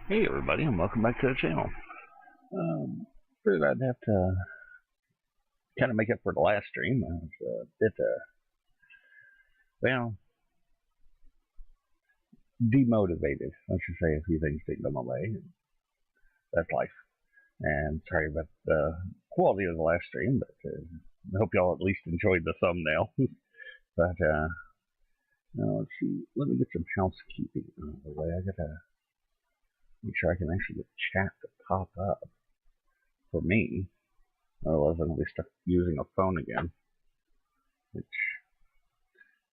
Hey everybody, and welcome back to the channel. Figured I'd have to kind of make up for the last stream. I was a bit, well, demotivated. I should say a few things didn't go my way. That's life. And sorry about the quality of the last stream, but I hope y'all at least enjoyed the thumbnail. but now let's see. Let me get some housekeeping out of the way. I gotta make sure I can actually get chat to pop up for me. Otherwise, I'm gonna be stuck using a phone again, which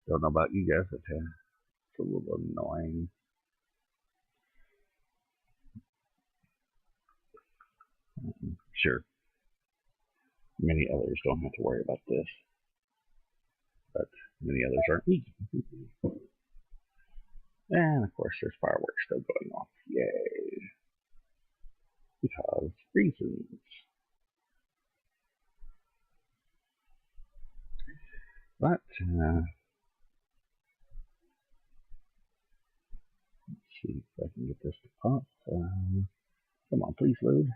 don't know about you guys, but it's a little annoying. Sure, many others don't have to worry about this, but many others aren't me. And of course, there's fireworks still going off. Yay! Because reasons. But let's see if I can get this to pop. Come on, please load.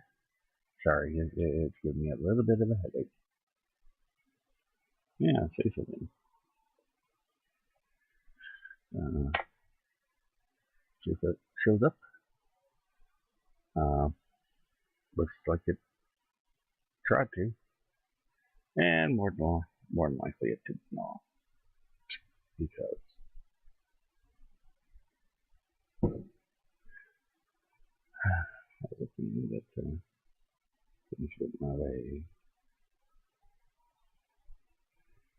Sorry, it's giving me a little bit of a headache. Yeah, say something. See if it shows up. Looks like it tried to, and more than likely it did not, because I was thinking that things went my way.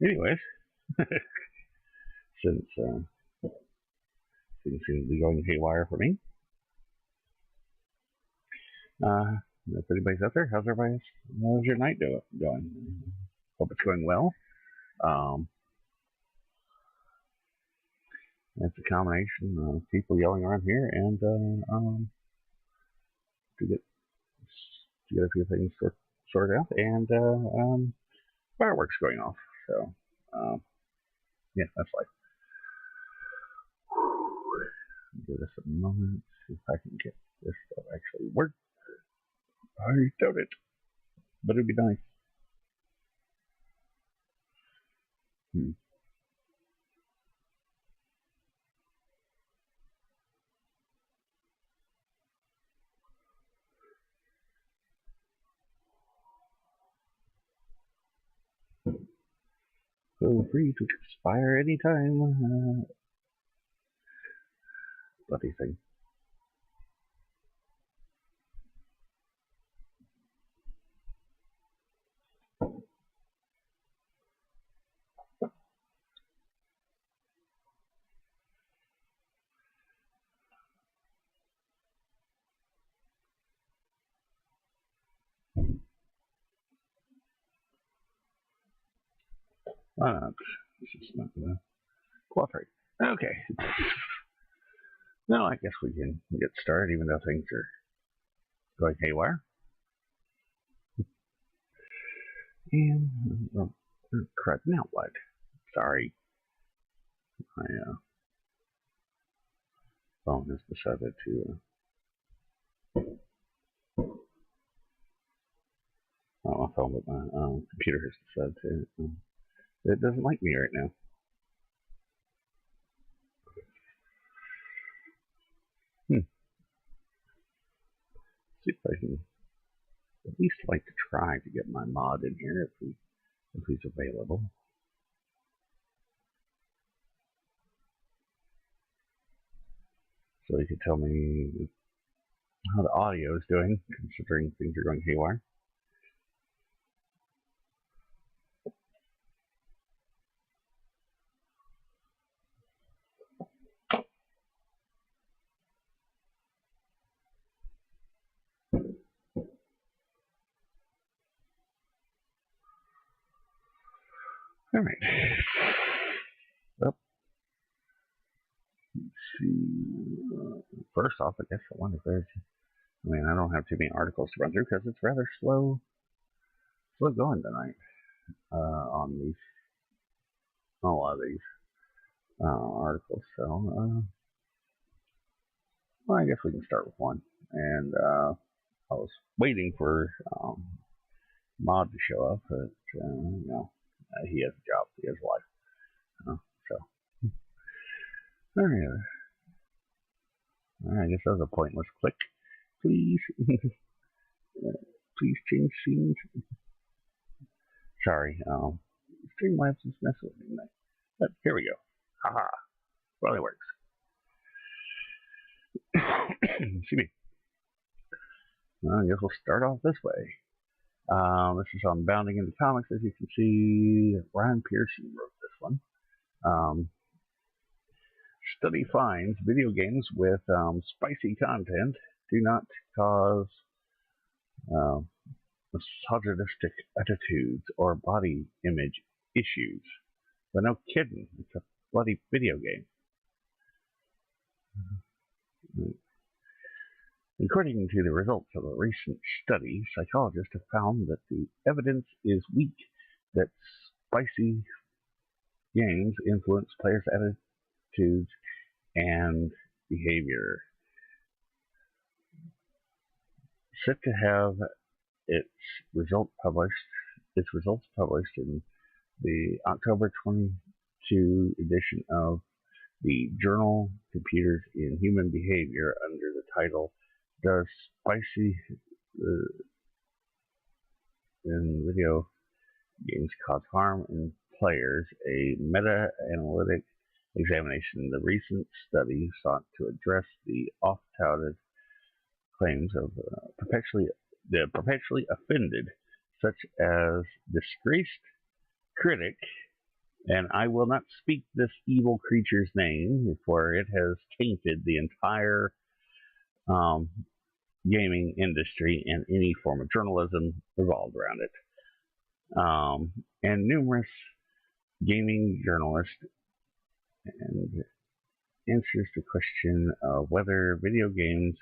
Anyways, since things seem to be going haywire for me, if anybody's out there, how's your night going? Hope it's going well. It's a combination of people yelling around here and to get a few things sorted out, and fireworks going off. So yeah, that's life. Give this a moment, see if I can get this to actually work. I doubt it, but it'd be nice. Feel free to expire anytime. Bloody thing. Why not? This is not gonna cooperate. Okay. Now I guess we can get started, even though things are going haywire. And crap, now what? Sorry, my phone has decided to. Not my phone, but my computer has decided to. It doesn't like me right now. See if I can at least like to try to get my mod in here if he's available. So he could tell me how the audio is doing, considering things are going haywire. All right. Well, let's see. First off, I guess I wonder if there's. I mean, I don't have too many articles to run through because it's rather slow going tonight on a lot of these articles. So, well, I guess we can start with one. and I was waiting for Mod to show up, but he has a job, he has a life, so anyway, I guess that was a pointless click. Please, please change scenes. Sorry, Streamlabs is messing with me, but here we go. Haha, well, it works. Excuse me. I guess we'll start off this way. This is on Bounding into Comics. As you can see, Ryan Pearson wrote this one. Study finds video games with spicy content do not cause misogynistic attitudes or body image issues. But no kidding, it's a bloody video game. According to the results of a recent study, psychologists have found that the evidence is weak that spicy games influence players' attitudes and behavior. Set to have its results published in the October 22 edition of the journal Computers in Human Behavior under the title Does Spicy in Video Games Cause Harm in Players? A meta-analytic examination. The recent study sought to address the oft-touted claims of the perpetually offended, such as disgraced critic, and I will not speak this evil creature's name, for it has tainted the entire gaming industry and any form of journalism revolved around it. And numerous gaming journalists and answers the question of whether video games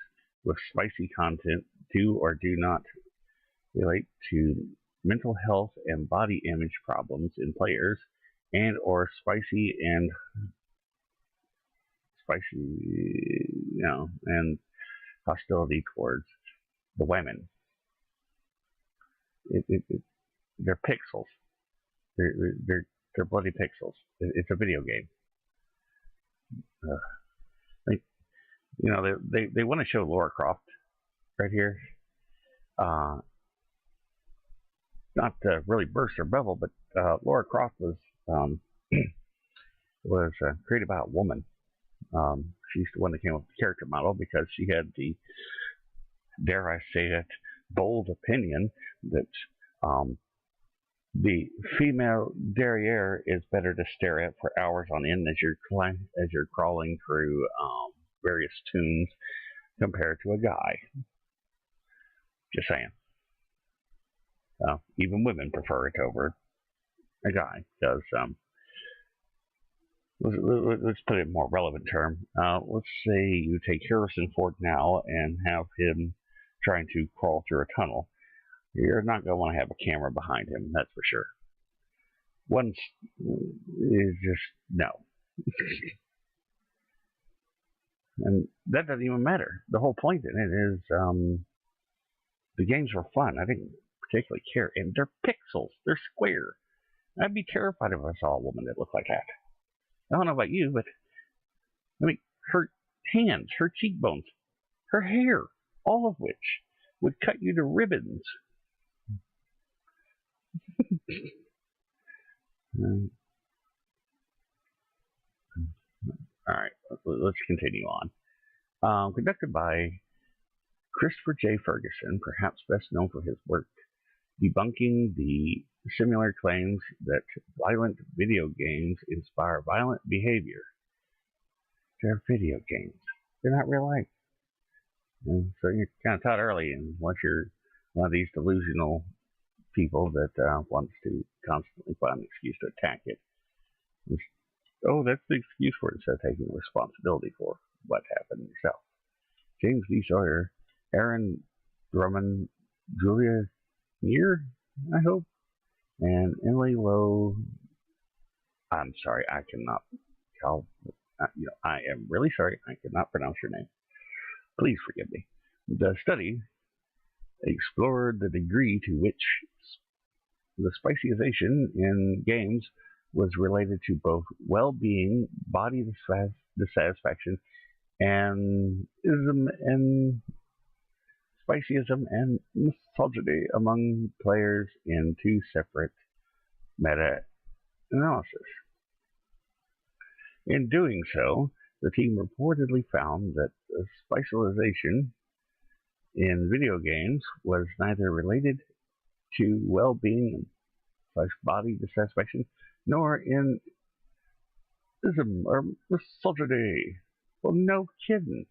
with spicy content do or do not relate to mental health and body image problems in players, and or and hostility towards the women. They're pixels. They're bloody pixels. It's a video game. They want to show Lara Croft right here. Not to really burst her bubble, but Lara Croft was created by a woman. She's the one that came up with the character model because she had the, dare I say it, bold opinion that the female derriere is better to stare at for hours on end as you're crawling through various tombs compared to a guy. Just saying. Even women prefer it over a guy because let's put it in a more relevant term. Let's say you take Harrison Ford now and have him trying to crawl through a tunnel. You're not going to want to have a camera behind him, that's for sure. One is just no. And that doesn't even matter. The whole point in it is the games were fun. I didn't particularly care. And they're pixels. They're square. I'd be terrified if I saw a woman that looked like that. I don't know about you, but I mean, her hands, her cheekbones, her hair, all of which would cut you to ribbons. All right, let's continue on. Conducted by Christopher J. Ferguson, perhaps best known for his work debunking the similar claims that violent video games inspire violent behavior. They're video games. They're not real life. And so you're kind of taught early, and once you're one of these delusional people that wants to constantly find an excuse to attack it, that's the excuse for it, instead of taking responsibility for what happened yourself. James D. Sawyer, Aaron Drummond, Julia Neer, I hope, and Emily Lowe. I'm sorry, I cannot. I am really sorry, I cannot pronounce your name. Please forgive me. The study explored the degree to which the specialization in games was related to both well-being, body dissatisfaction, and spicyism and misogyny among players in two separate meta-analyses. In doing so, the team reportedly found that the specialization in video games was neither related to well-being / body dissatisfaction, nor in ism or misogyny. Well, no kidding.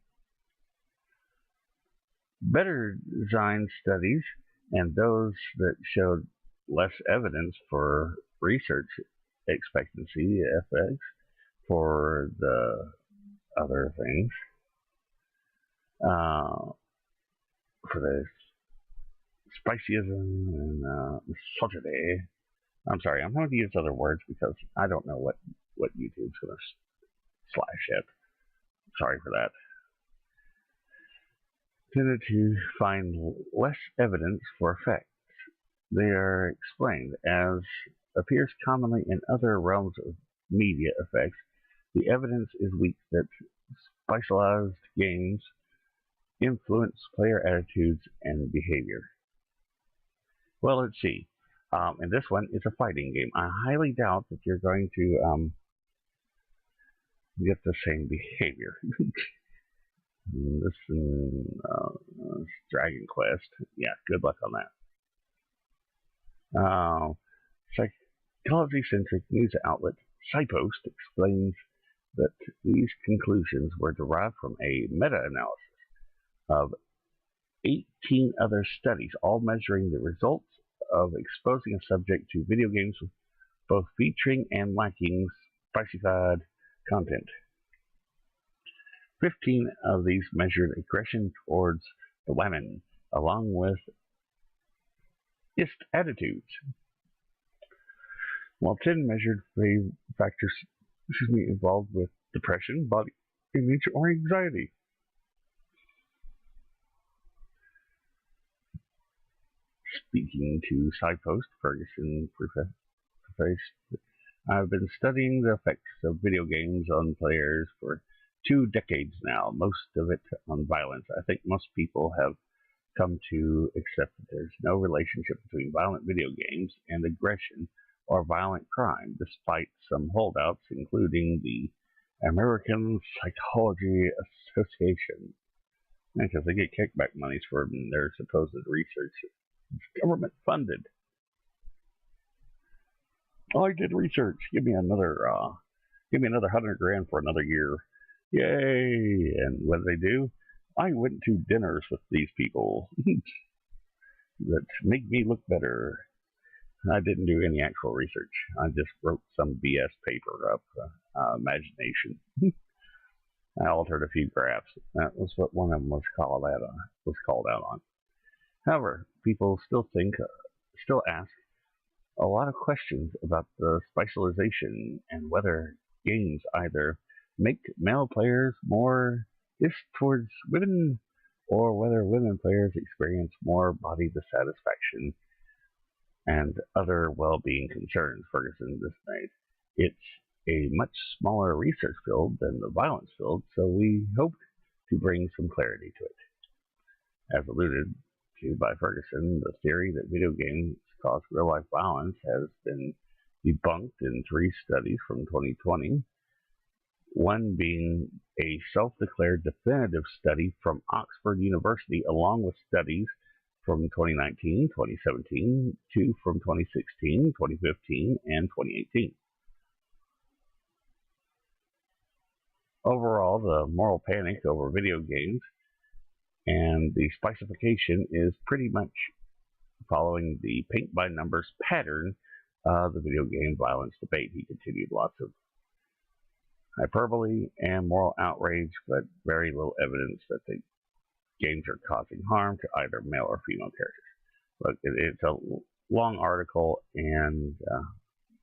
Better designed studies and those that showed less evidence for research expectancy effects for the other things, for the spicyism and misogyny. I'm sorry, I'm going to use other words because I don't know what YouTube's going to slash it. Sorry for that. Tended to find less evidence for effects. They are explained as appears commonly in other realms of media effects. The evidence is weak that specialized games influence player attitudes and behavior. Well, let's see. And this one is a fighting game. I highly doubt that you're going to get the same behavior. This Dragon Quest. Yeah, good luck on that. Psychology-centric news outlet SciPost explains that these conclusions were derived from a meta-analysis of 18 other studies, all measuring the results of exposing a subject to video games with both featuring and lacking specified content. 15 of these measured aggression towards the women, along with attitudes, while 10 measured factors involved with depression, body image, or anxiety. Speaking to SciPost, Ferguson prefaced, I've been studying the effects of video games on players for 2 decades now, most of it on violence. I think most people have come to accept that there's no relationship between violent video games and aggression or violent crime, despite some holdouts, including the American Psychology Association, because they get kickback monies for their supposed research. It's government funded. I did research. Give me another $100 grand for another year. Yay! And what did they do? I went to dinners with these people that make me look better. I didn't do any actual research. I just wrote some BS paper up, imagination. I altered a few graphs. That was what one of them was called out on. However, people still ask a lot of questions about the specialization and whether games either make male players more towards women, or whether women players experience more body dissatisfaction and other well-being concerns, Ferguson dismayed. It's a much smaller research field than the violence field, so we hoped to bring some clarity to it. As alluded to by Ferguson, the theory that video games cause real-life violence has been debunked in 3 studies from 2020, one being a self-declared definitive study from Oxford University, along with studies from 2019, 2017, 2 from 2016, 2015, and 2018. Overall, the moral panic over video games and the specification is pretty much following the paint by numbers pattern of the video game violence debate. He continued, lots of hyperbole and moral outrage, but very little evidence that the games are causing harm to either male or female characters. Look, it's a long article, and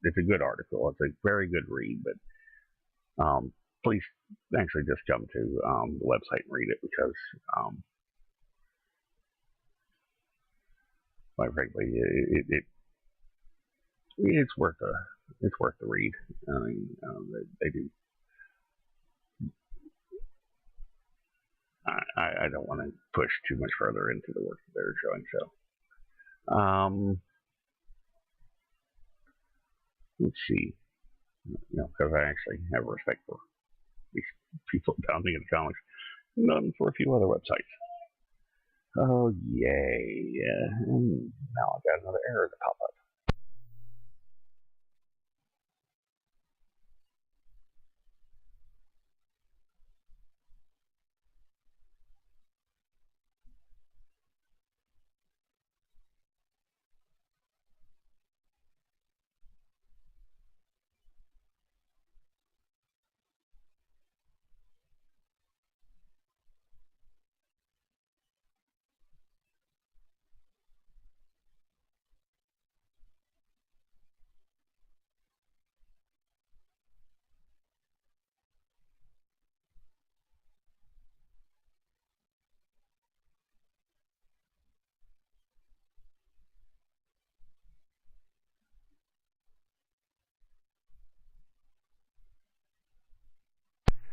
it's a good article. It's a very good read, but please actually just come to the website and read it, because quite frankly, it's worth the read. I mean, they do. I don't want to push too much further into the work that they're showing. So, let's see. Because I actually have respect for these people bounding into comics, none for a few other websites. Oh yay! And now I got another error to pop up.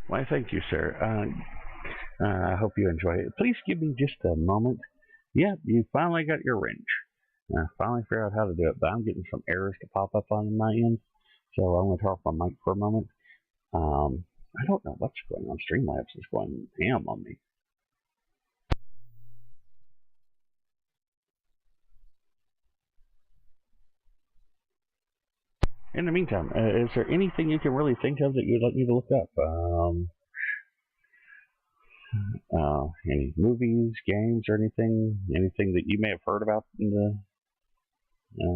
Why, thank you, sir. I hope you enjoy it. Please give me just a moment. Yeah, you finally got your wrench. I finally figured out how to do it, but I'm getting some errors to pop up on my end. So I'm going to turn off my mic for a moment. I don't know what's going on. Streamlabs is going ham on me. In the meantime, is there anything you can really think of that you'd like me to look up? Any movies, games, or anything that you may have heard about in the,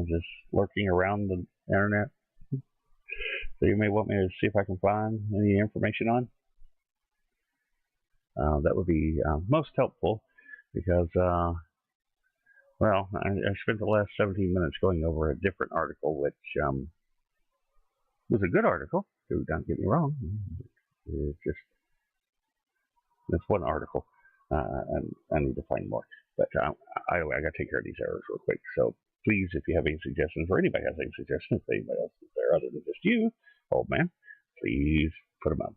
just lurking around the internet that you may want me to see if I can find any information on? That would be most helpful because, well, I spent the last 17 minutes going over a different article, which was a good article. Do not get me wrong. It's just that's one article. And I need to find more. But I got to take care of these errors real quick. So please, if you have any suggestions, or anybody has any suggestions, if anybody else is there other than just you, old man, please put them up.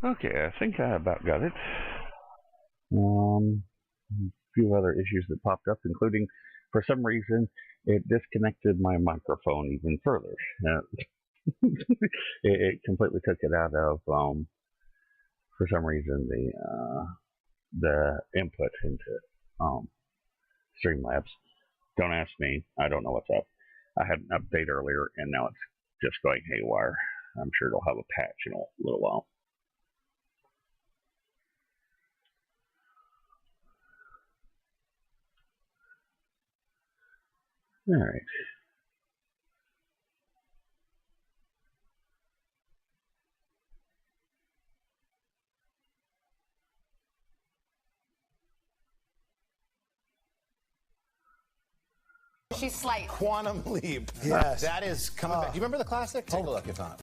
Okay, I think I about got it. A few other issues that popped up, including, for some reason, it disconnected my microphone even further. it completely took it out of, for some reason, the input into Streamlabs. Don't ask me. I don't know what's up. I had an update earlier, and now it's just going haywire. I'm sure it'll have a patch in a little while. All right. She's slight. Quantum Leap. Yes. That is coming back. Do you remember the classic? Take a look if not.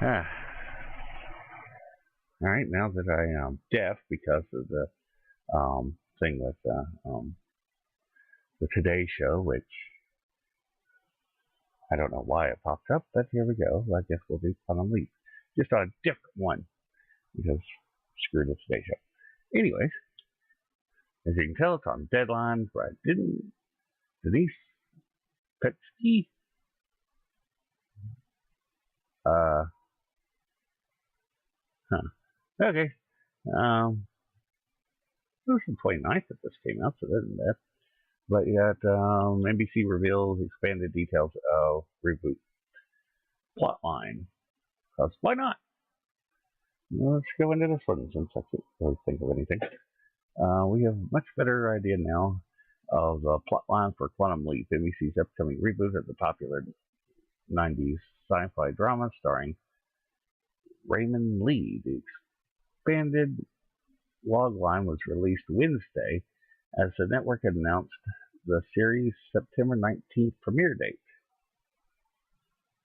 Ah. All right, now that I am deaf because of the thing with the Today Show, which I don't know why it popped up, but here we go. I guess we'll do Quantum Leap. Just on a different one, because screw the Today Show. Anyways, as you can tell, it's on deadline. But I didn't. Denise Petsky. Okay. It was the 29th that this came out, so that isn't bad. But yet, NBC reveals expanded details of reboot plotline. Because why not? Let's go into this one since I can't really think of anything. We have a much better idea now of the plotline for Quantum Leap, NBC's upcoming reboot of the popular 90s sci-fi drama starring Raymond Lee. The expanded logline was released Wednesday as the network announced the series' September 19th premiere date.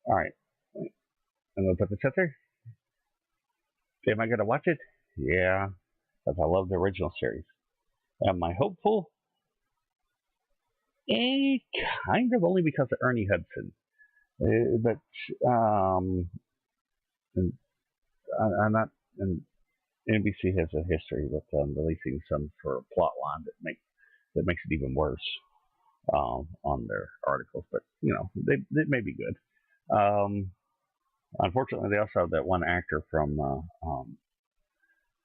Alright, I'm going to put this up there. Am I going to watch it? Yeah, because I love the original series. Am I hopeful? Kind of, only because of Ernie Hudson. But I'm not. And NBC has a history with releasing some sort of plot line that makes it even worse on their articles. But you know, they may be good. Unfortunately, they also have that one actor from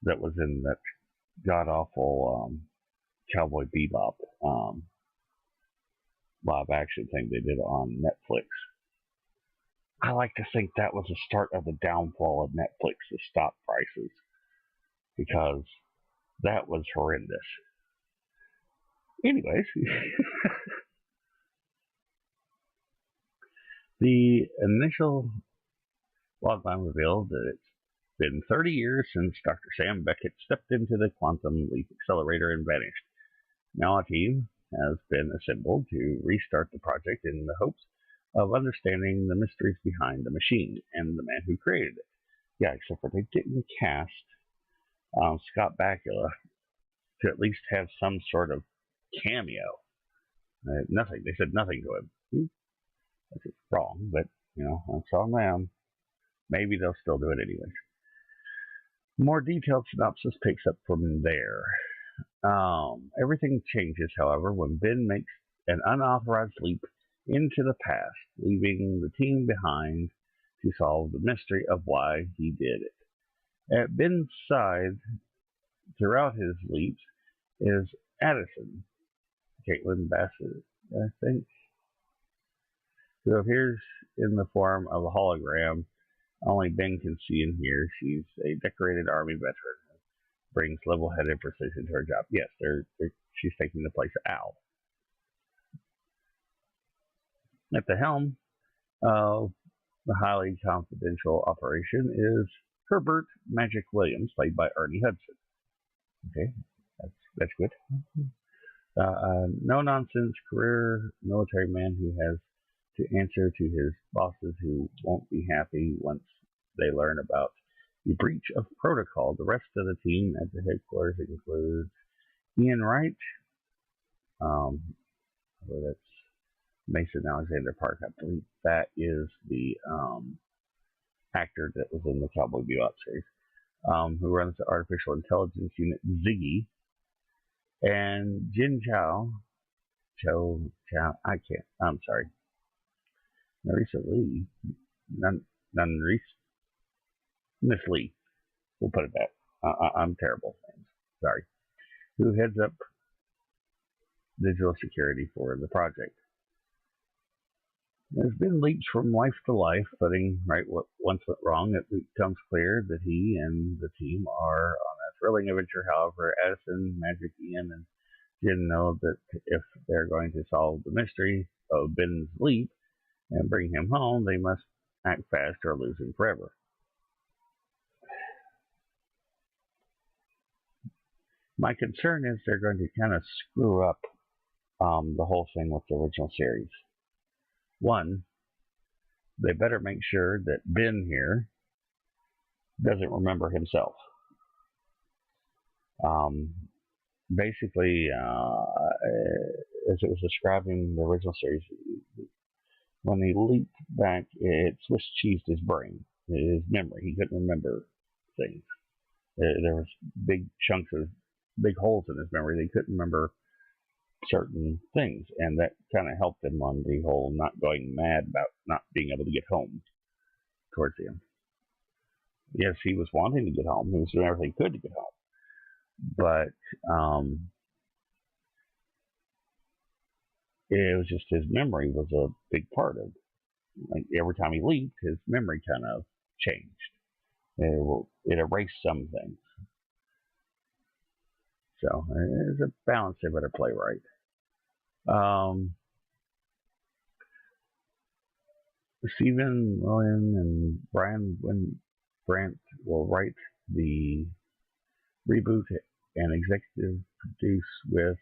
that was in that god awful Cowboy Bebop live action thing they did on Netflix. I like to think that was the start of the downfall of Netflix, the stock prices, because that was horrendous. Anyways, the initial logline revealed that it's been 30 years since Dr. Sam Beckett stepped into the Quantum Leap Accelerator and vanished. Now a team has been assembled to restart the project in the hopes of understanding the mysteries behind the machine and the man who created it. Yeah, except for they didn't cast Scott Bakula to at least have some sort of cameo. Nothing. They said nothing to him. That's wrong, but you know, that's on them. Maybe they'll still do it anyways. More detailed synopsis picks up from there. Everything changes, however, when Ben makes an unauthorized leap into the past, leaving the team behind to solve the mystery of why he did it. At Ben's side throughout his leaps is Addison, Caitlin Bassett, I think, who appears in the form of a hologram only Ben can see and hear. She's a decorated Army veteran who brings level-headed precision to her job. Yes, she's taking the place of Al. At the helm of the highly confidential operation is Herbert Magic Williams, played by Ernie Hudson. Okay, that's good. A no-nonsense career military man who has to answer to his bosses who won't be happy once they learn about the breach of protocol. The rest of the team at the headquarters includes Ian Wright, that's Mason Alexander Park. I believe that is the actor that was in the Cowboy Bebop series, who runs the Artificial Intelligence Unit Ziggy, and Jin Chow, I'm sorry, Narisa Lee, Miss Lee, we'll put it that. I'm terrible, fans. Sorry. Who heads up digital security for the project. There's been leaps from life to life, putting right what once went wrong. It becomes clear that he and the team are on a thrilling adventure. However, Addison, Magic, Ian, and Jin know that if they're going to solve the mystery of Ben's leap and bring him home, they must act fast or lose him forever. My concern is they're going to kind of screw up the whole thing with the original series. One, they better make sure that Ben here doesn't remember himself. Basically, as it was describing the original series, when he leaped back, it Swiss cheesed his brain, his memory. He couldn't remember things. There was big chunks of big holes in his memory. They couldn't remember certain things, and that kind of helped him on the whole not going mad about not being able to get home towards the end. Yes, he was wanting to get home. He was doing everything he could to get home. But it was just his memory was a big part of it. Like every time he leaped, his memory kind of changed. It erased some things. So there's a balance they better play right. Stephen William and Brian Brandt will write the reboot and executive produce with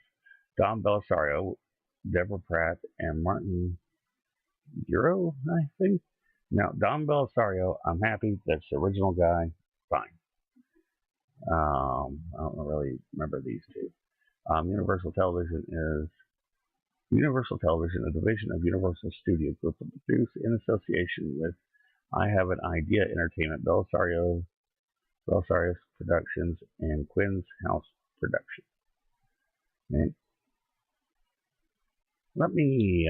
Don Bellisario, Deborah Pratt, and Martin Giro, I think. Now, Don Bellisario, I'm happy. That's the original guy. Fine. I don't really remember these two. Universal Television, a division of Universal Studio Group, produced in association with I Have an Idea Entertainment, Bellisario's Productions, and Quinn's House Production. And let me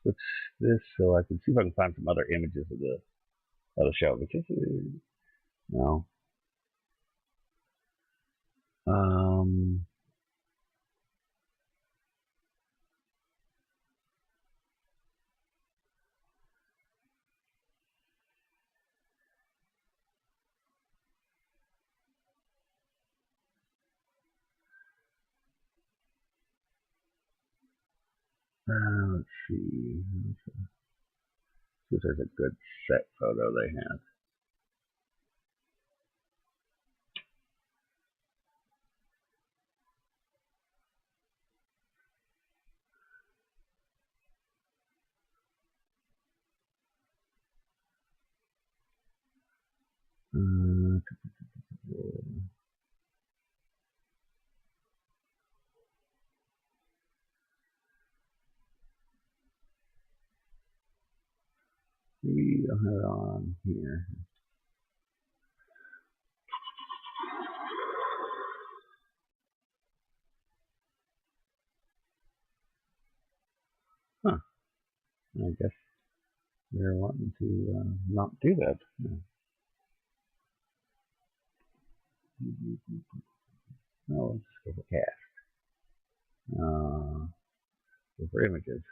switch this so I can see if I can find some other images of the show, because no. Let's see. See if there's a good set photo they have. Maybe I'll have it on here. Huh. I guess they're wanting to not do that. No, let's go for cast. Go for images.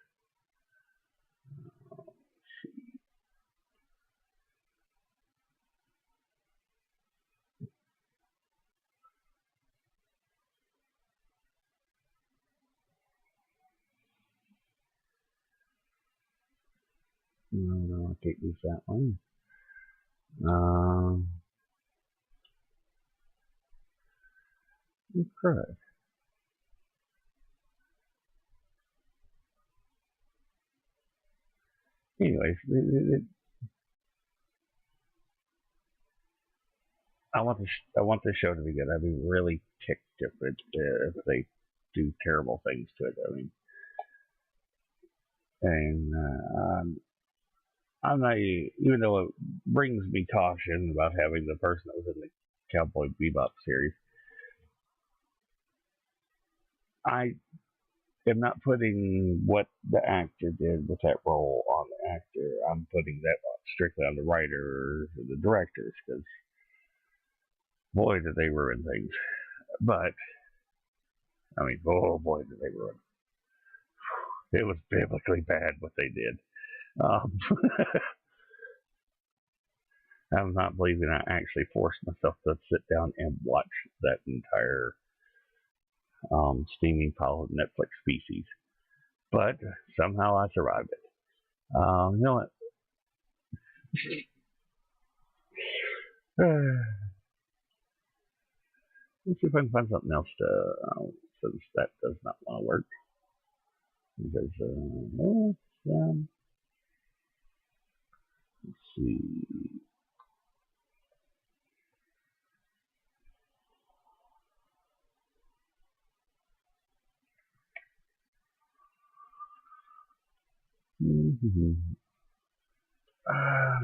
No, I can't use that one. Correct. Anyways, I want the show to be good. I'd be really ticked if they do terrible things to it. I mean, and I'm not, even though it brings me caution about having the person that was in the Cowboy Bebop series, I am not putting what the actor did with that role on the actor. I'm putting that strictly on the writers or the directors, because boy, did they ruin things. But, I mean, oh boy, did they ruin it. It was biblically bad what they did. I'm not believing I actually forced myself to sit down and watch that entire steaming pile of Netflix species. But somehow I survived it. You know what? Let's see if I can find something else to, since that does not want to work. Because, let's see. I'm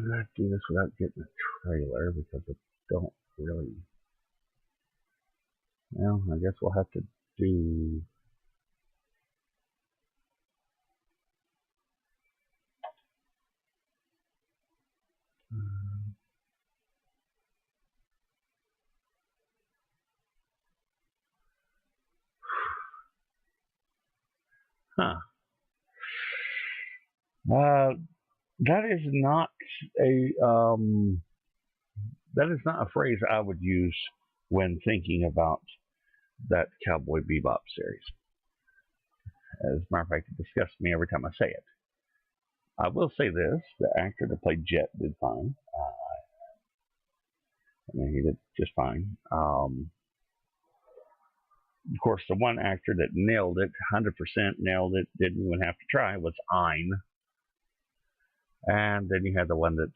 going to do this without getting a trailer because I don't really. Well, I guess we'll have to do. That is not a phrase I would use when thinking about that Cowboy Bebop series. As a matter of fact, it disgusts me every time I say it. I will say this: the actor that played Jet did fine. I mean, he did just fine. Of course, the one actor that nailed it, 100% nailed it, didn't even have to try, was Ein. And then you had the one that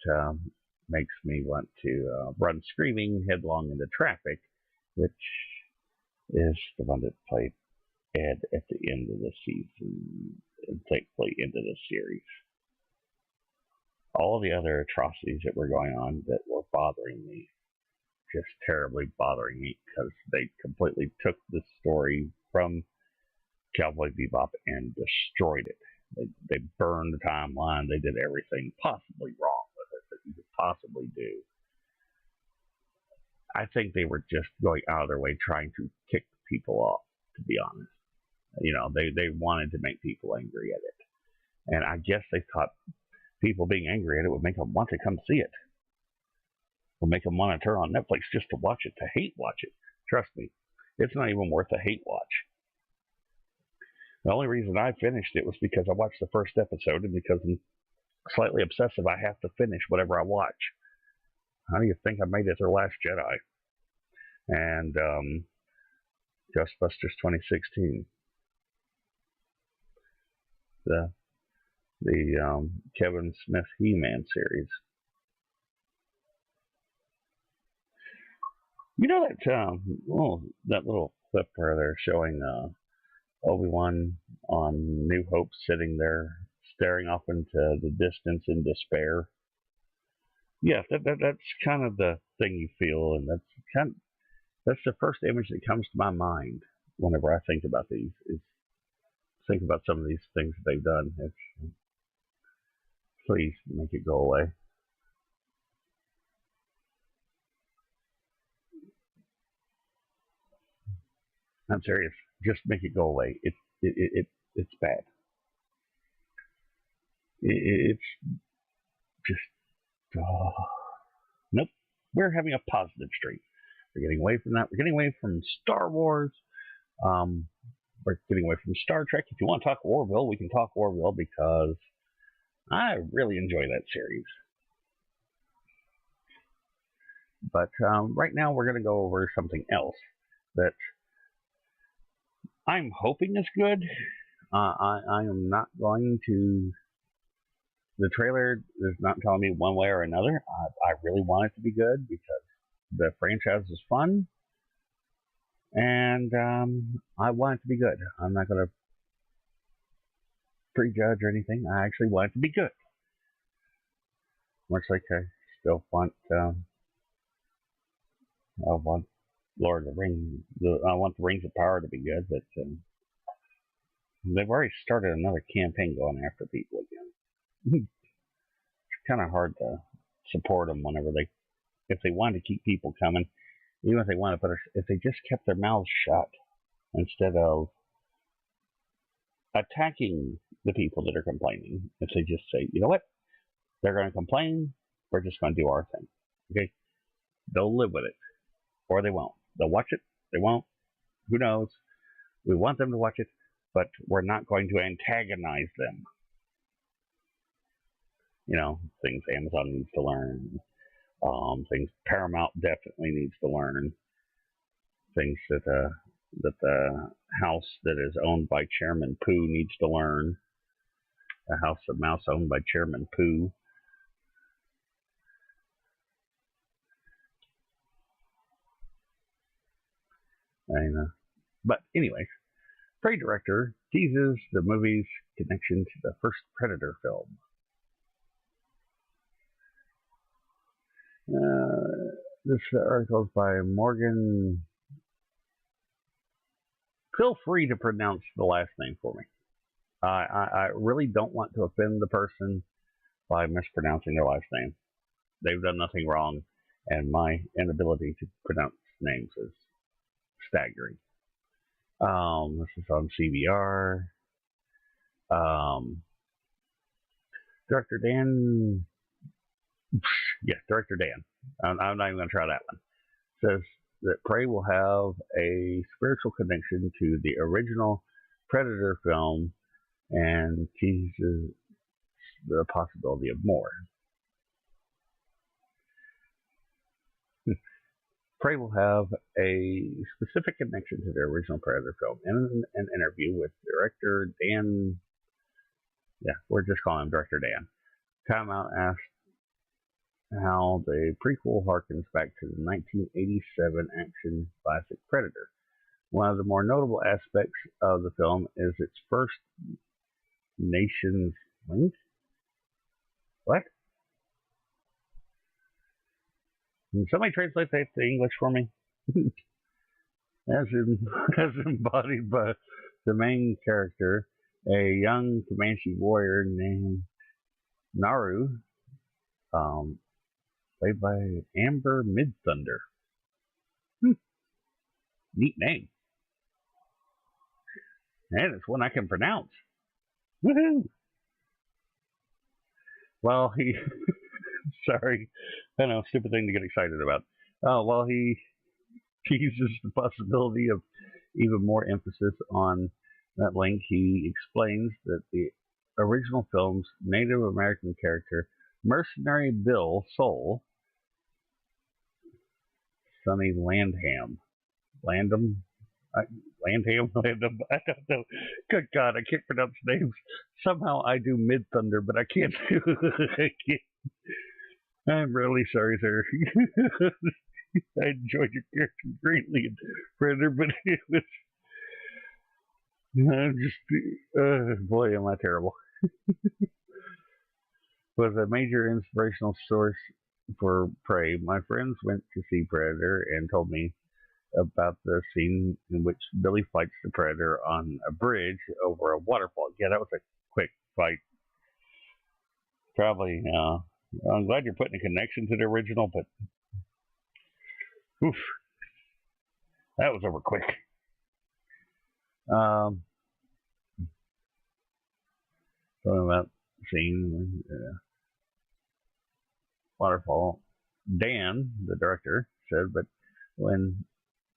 makes me want to run screaming headlong into traffic, which is the one that played Ed at the end of the season, and thankfully into the series. All the other atrocities that were going on that were bothering me, just terribly bothering me, because they completely took the story from Cowboy Bebop and destroyed it. They burned the timeline. They did everything possibly wrong with it that you could possibly do. I think they were just going out of their way trying to tick people off, to be honest. You know, they wanted to make people angry at it. And I guess they thought people being angry at it would make them want to come see it. Would make them want to turn on Netflix just to watch it, to hate watch it. Trust me, it's not even worth a hate watch. The only reason I finished it was because I watched the first episode, and because I'm slightly obsessive, I have to finish whatever I watch. How do you think I made it through Last Jedi? And Ghostbusters 2016. The Kevin Smith He-Man series. You know that little clip where they're showing Obi-Wan on New Hope sitting there staring off into the distance in despair? Yeah, that's kind of the thing you feel, and that's the first image that comes to my mind whenever I think about these. Is think about some of these things that they've done. Please make it go away. I'm serious. Just make it go away. It's bad. It's just nope. We're having a positive streak. We're getting away from that. We're getting away from Star Wars. We're getting away from Star Trek. If you want to talk Orville, we can talk Orville, because I really enjoy that series. But right now we're going to go over something else that I'm hoping is good. I am not going to. The trailer is not telling me one way or another. I really want it to be good because the franchise is fun, and I want it to be good. I'm not going to prejudge or anything. I actually want it to be good. Much like I still want, I want Lord of the Rings. I want the Rings of Power to be good, but they've already started another campaign going after people again. It's kind of hard to support them whenever if they want to keep people coming, even if they want to, but if they just kept their mouths shut instead of attacking the people that are complaining, if they just say, you know what, they're going to complain, we're just going to do our thing. Okay? They'll live with it, or they won't. They'll watch it, they won't. Who knows? We want them to watch it, but we're not going to antagonize them. You know, things Amazon needs to learn, things Paramount definitely needs to learn, things that the house that is owned by Chairman Pooh needs to learn. A House of Mouse owned by Chairman Pooh. But anyways, Prey director teases the movie's connection to the first Predator film. This article is by Morgan. Feel free to pronounce the last name for me. I really don't want to offend the person by mispronouncing their last name. They've done nothing wrong, and my inability to pronounce names is staggering. This is on CBR. Director Dan. Yeah, Director Dan. I'm not even going to try that one. Says that Prey will have a spiritual connection to the original Predator film and teases the possibility of more. Prey will have a specific connection to the original Predator film. In an interview with director Dan, we're just calling him Director Dan, Time Out asked how the prequel harkens back to the 1987 action classic Predator. One of the more notable aspects of the film is its First Nations link. What? Can somebody translate that to English for me? as embodied by the main character, a young Comanche warrior named Naru, played by Amber Midthunder. Neat name. And it's one I can pronounce. Woohoo! Well, he... Sorry. I know, stupid thing to get excited about. Well, he teases the possibility of even more emphasis on that link. He explains that the original film's Native American character, Mercenary Bill Soul, Sonny Landham. Landham? I don't know. Good God, I can't pronounce names. Somehow I do Midthunder, but I can't do it. I'm really sorry, sir. I enjoyed your character greatly in Predator, but it was... I'm just... boy, am I terrible. Was a major inspirational source for Prey. My friends went to see Predator and told me about the scene in which Billy fights the Predator on a bridge over a waterfall. Yeah, that was a quick fight. Probably, I'm glad you're putting a connection to the original, but oof, that was over quick. Talking about the scene, waterfall. Dan, the director, said, but when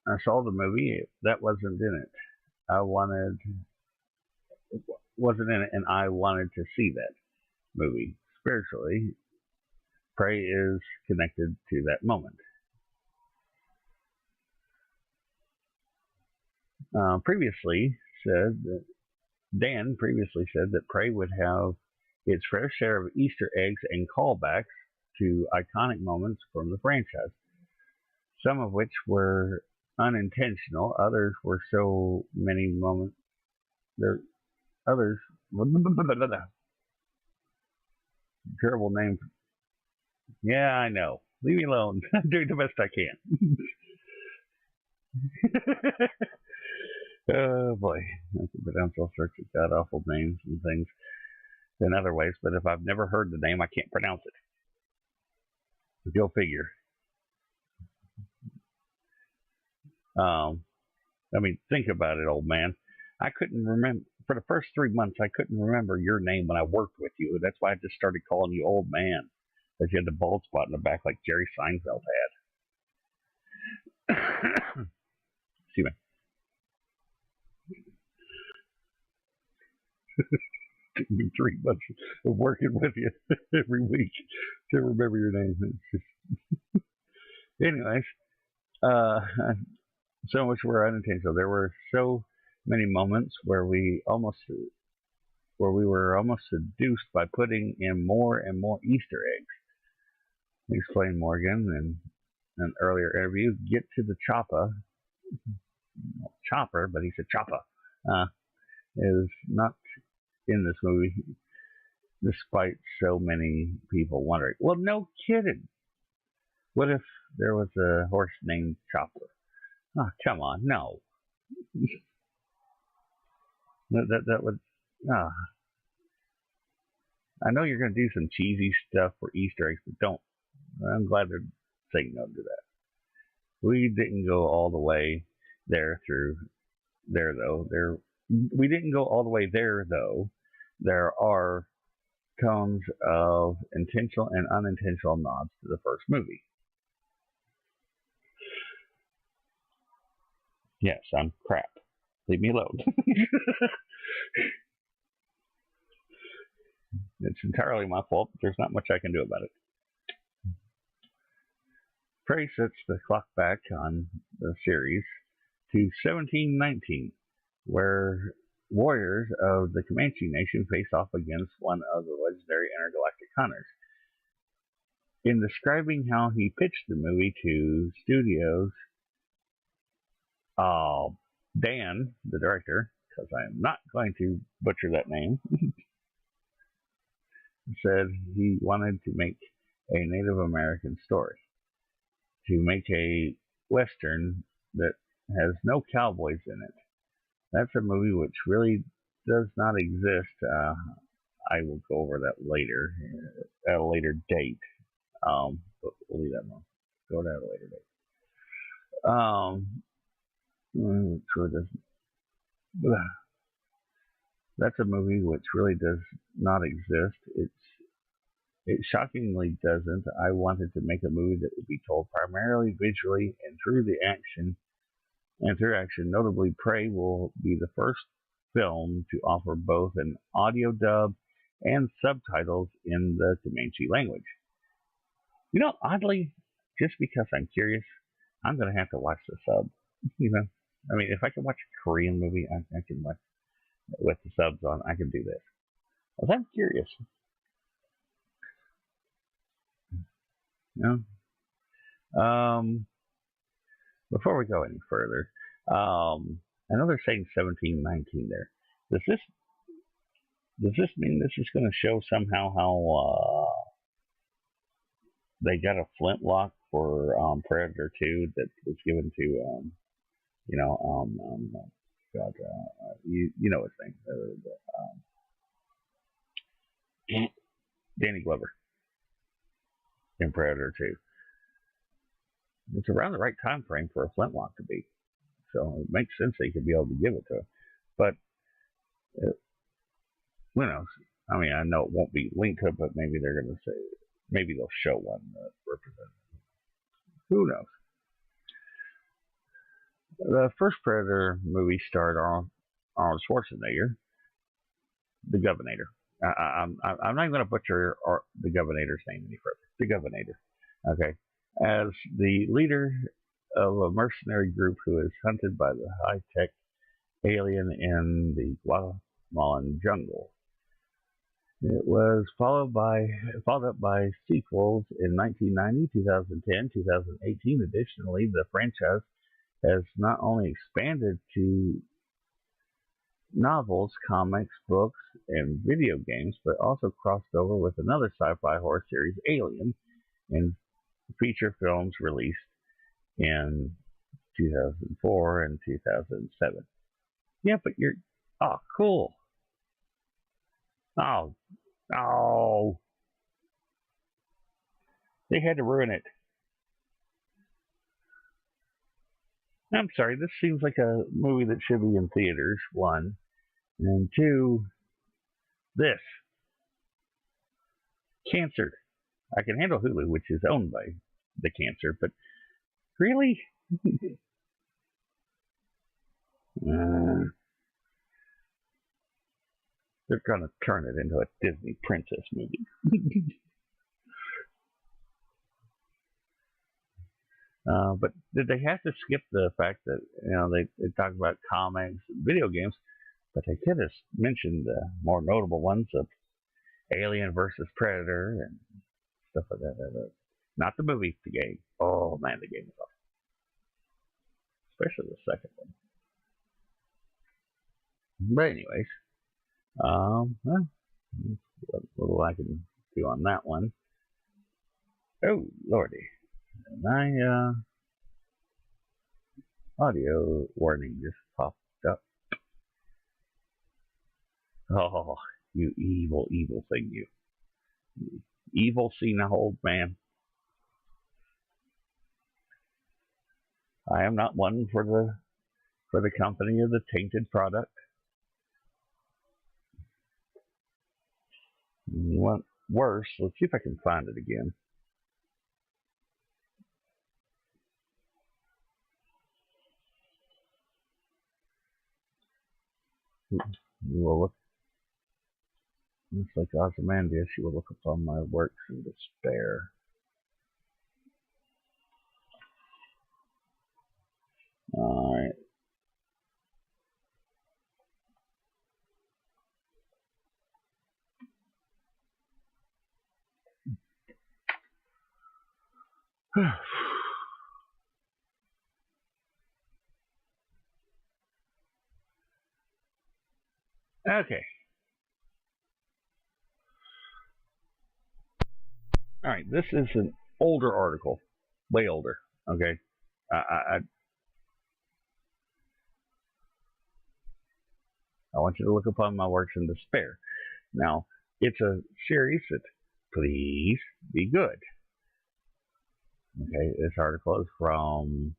I saw the movie, that wasn't in it. Wasn't in it, and I wanted to see that. movie. Spiritually, Prey is connected to that moment. Dan previously said that Prey would have its fair share of Easter eggs and callbacks to iconic moments from the franchise, some of which were unintentional, others were so many moments. Others, terrible name. Yeah, I know. Leave me alone. I'm doing the best I can. Oh boy, I can pronounce all sorts of god awful names and things in other ways, but if I've never heard the name, I can't pronounce it. Go figure. I mean, think about it, old man. I couldn't remember, for the first 3 months, I couldn't remember your name when I worked with you. That's why I just started calling you old man, because you had the bald spot in the back like Jerry Seinfeld had. Excuse me. Took me 3 months of working with you every week to remember your name. Anyways, so much were unintentional. There were so many moments where we were almost seduced by putting in more and more Easter eggs. Explained Morgan in an earlier interview. Get to the chopper, but he said chopper, is not in this movie, despite so many people wondering. Well, no kidding. What if there was a horse named Chopper? Oh, come on, no. that would. I know you're going to do some cheesy stuff for Easter eggs, but don't. I'm glad they're saying no to that. We didn't go all the way there though. We didn't go all the way there, though. There are tones of intentional and unintentional nods to the first movie. Yes, I'm crap. Leave me alone. It's entirely my fault. There's not much I can do about it. Prey sets the clock back on the series to 1719, where warriors of the Comanche Nation face off against one of the legendary intergalactic hunters. In describing how he pitched the movie to studios, Dan, the director, because I am not going to butcher that name, said he wanted to make a Native American story, to make a Western that has no cowboys in it. That's a movie which really does not exist. I will go over that later, at a later date. But we'll leave that one. Go to a later date. That's a movie which really does not exist. It shockingly doesn't. I wanted to make a movie that would be told primarily visually and through action. Notably, Prey will be the first film to offer both an audio dub and subtitles in the Comanche language. You know, oddly, just because I'm curious, I'm going to have to watch the sub. You know, I mean, if I can watch a Korean movie, I can watch with the subs on. I can do this. Because I'm curious. You know? Before we go any further, I know they're saying 1719 there. Does this mean this is going to show somehow how they got a flintlock for Predator 2 that was given to you know his name, Danny Glover in Predator 2. It's around the right time frame for a flintlock to be, so it makes sense they could be able to give it to him. But who knows? I mean, I know it won't be linked to it, but maybe they're going to say, maybe they'll show one that represents it. Who knows? The first Predator movie starred Arnold Schwarzenegger, the Governor. I'm not going to butcher the Governor's name any further. The Governor, okay, as the leader of a mercenary group who is hunted by the high-tech alien in the Guatemalan jungle. It was followed up by sequels in 1990, 2010, 2018. Additionally, the franchise has not only expanded to novels, comics, books, and video games, but also crossed over with another sci-fi horror series, Alien, in feature films released in 2004 and 2007. Yeah, but you're... Oh, cool. Oh. Oh. They had to ruin it. I'm sorry, this seems like a movie that should be in theaters, one. And two, this. Cancer. I can handle Hulu, which is owned by the Cancer, but really? They're going to turn it into a Disney princess movie. But did they have to skip the fact that, they talk about comics and video games, but they could have mentioned the more notable ones of Alien versus Predator and stuff like that. Not the movie, the game. Oh man, the game is awesome. Especially the second one. But anyways, well, what little I can do on that one. Oh lordy, my audio warning just popped up. Oh, you evil thing, you evil senile old man. I am not one for the company of the tainted product. You want worse? Let's see if I can find it again. You will look. It's like Ozymandias. You will look upon my works in despair. All right. Okay. All right. This is an older article, way older. Okay. I want you to look upon my works in despair. Now, it's a series that please be good. Okay, this article is from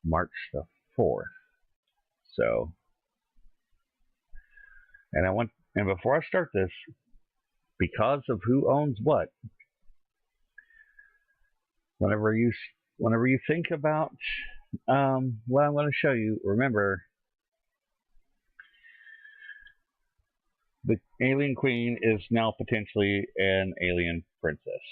March the 4th. So, and before I start this, because of who owns what, whenever you think about what I'm going to show you, remember the alien queen is now potentially an alien princess.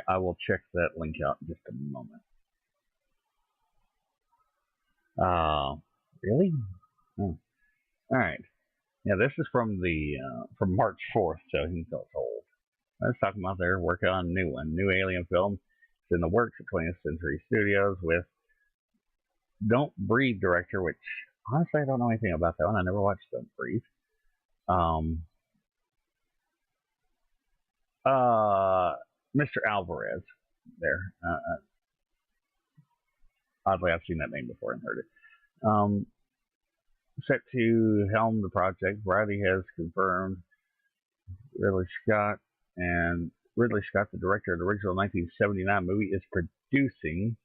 I will check that link out in just a moment. Really? Oh. All right. Yeah, this is from from March 4th, so he feels old. I was talking about they're working on a new one, new alien film. It's in the works at 20th Century Studios with Don't Breathe director, which honestly I don't know anything about that one. I never watched Don't Breathe. Mr. Alvarez there. Oddly, I've seen that name before and heard it. Set to helm the project, Variety has confirmed Ridley Scott, the director of the original 1979 movie, is producing.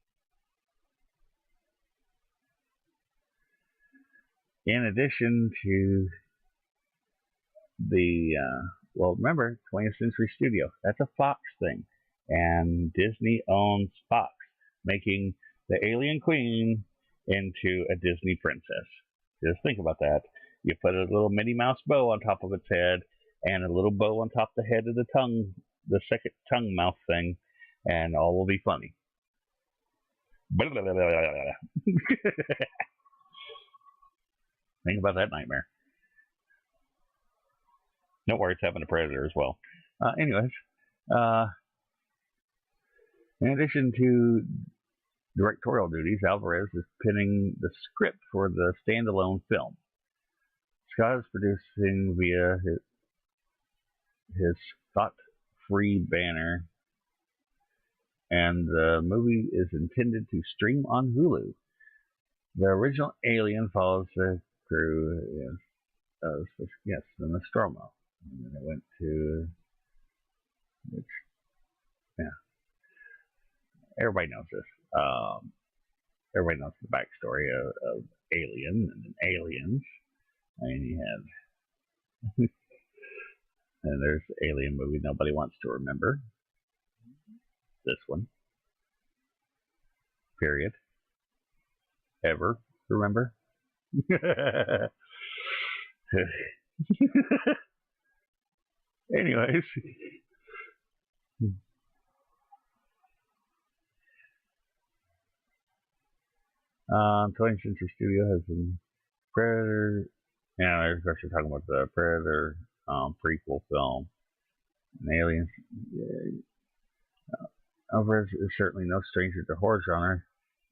In addition to the, remember, 20th Century Studio. That's a Fox thing. And Disney owns Fox, making the Alien Queen into a Disney princess. Just think about that. You put a little Minnie Mouse bow on top of its head, and a little bow on top of the head of the tongue, the second tongue mouth thing, and all will be funny. Think about that nightmare. Don't worry, it's happened to Predator as well. Anyways, in addition to directorial duties, Alvarez is penning the script for the standalone film. Scott is producing via his Scott-free banner, and the movie is intended to stream on Hulu. The original Alien follows the crew, the Nostromo. And then it went to, everybody knows this. Everybody knows the backstory of Alien and Aliens. And you have, and there's the Alien movie nobody wants to remember. This one. Period. Ever remember? Anyways. 20th Century Studio has been Predator. Yeah, they're especially talking about the Predator prequel film. And Aliens. Alvarez is certainly no stranger to horror genre,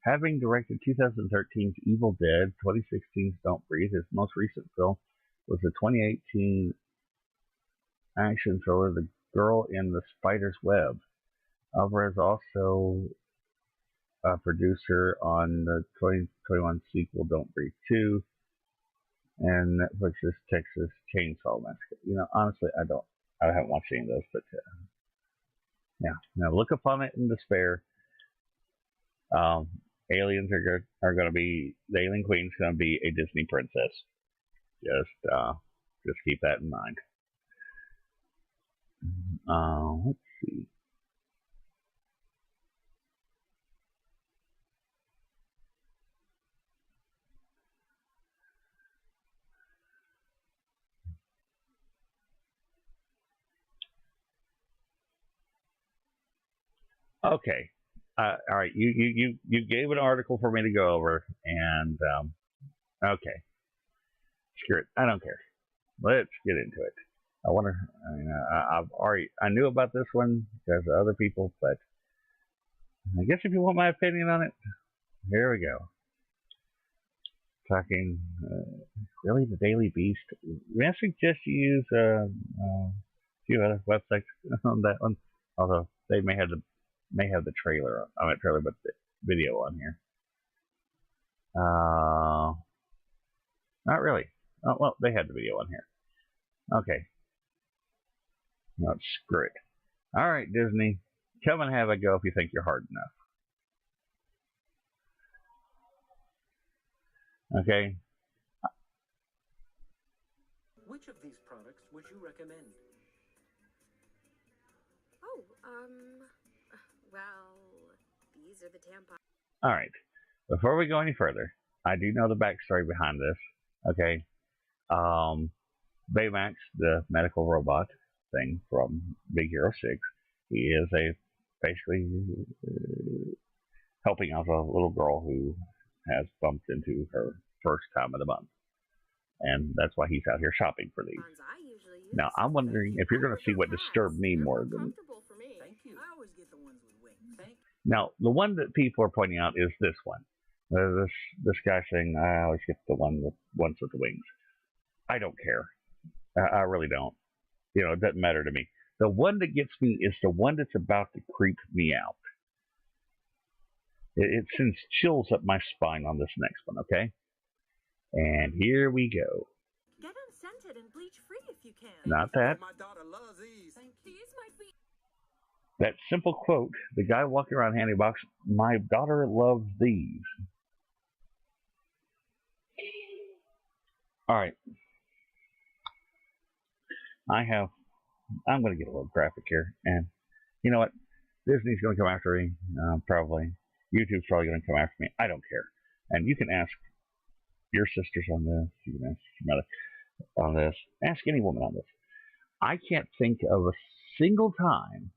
having directed 2013's Evil Dead, 2016's Don't Breathe. His most recent film was the 2018 action thriller The Girl in the Spider's Web. Alvarez also a producer on the 2021 sequel Don't Breathe 2 and Netflix's Texas Chainsaw Massacre. You know, honestly, I haven't watched any of those, but yeah. Now look upon it in despair. Aliens are going to be, the Alien Queen's going to be a Disney princess. Just keep that in mind. Let's see. Okay. All right. You gave an article for me to go over, and okay. Screw it. I don't care. Let's get into it. I knew about this one because of other people, but I guess if you want my opinion on it, here we go. Talking, really, the Daily Beast. May I suggest you use a few other websites on that one, although they may have the trailer. I mean, trailer, but the video on here. Not really. Oh, well, they had the video on here. Okay. No, screw it. All right, Disney, come and have a go if you think you're hard enough. Okay. Which of these products would you recommend? Oh, well, these are the tampons. All right. Before we go any further, I do know the backstory behind this. Okay. Baymax, the medical robot thing from Big Hero 6, he is basically helping out a little girl who has bumped into her first time of the month. And that's why he's out here shopping for these. Now, I'm wondering if you're going to see what disturbed me more than... Thank you. I always get the ones with wings. Thank you. Now, the one that people are pointing out is this one. This guy saying, I always get the ones with the wings. I don't care. I really don't. You know, it doesn't matter to me. The one that gets me is the one that's about to creep me out. It sends chills up my spine on this next one, okay? And here we go. Get unscented and bleach free if you can. Not that. My daughter loves these. These might be. That simple quote, the guy walking around handy box, my daughter loves these. All right. I'm going to get a little graphic here. And you know what? Disney's going to come after me, probably. YouTube's probably going to come after me. I don't care. And you can ask your sisters on this. You can ask your mother on this. Ask any woman on this. I can't think of a single time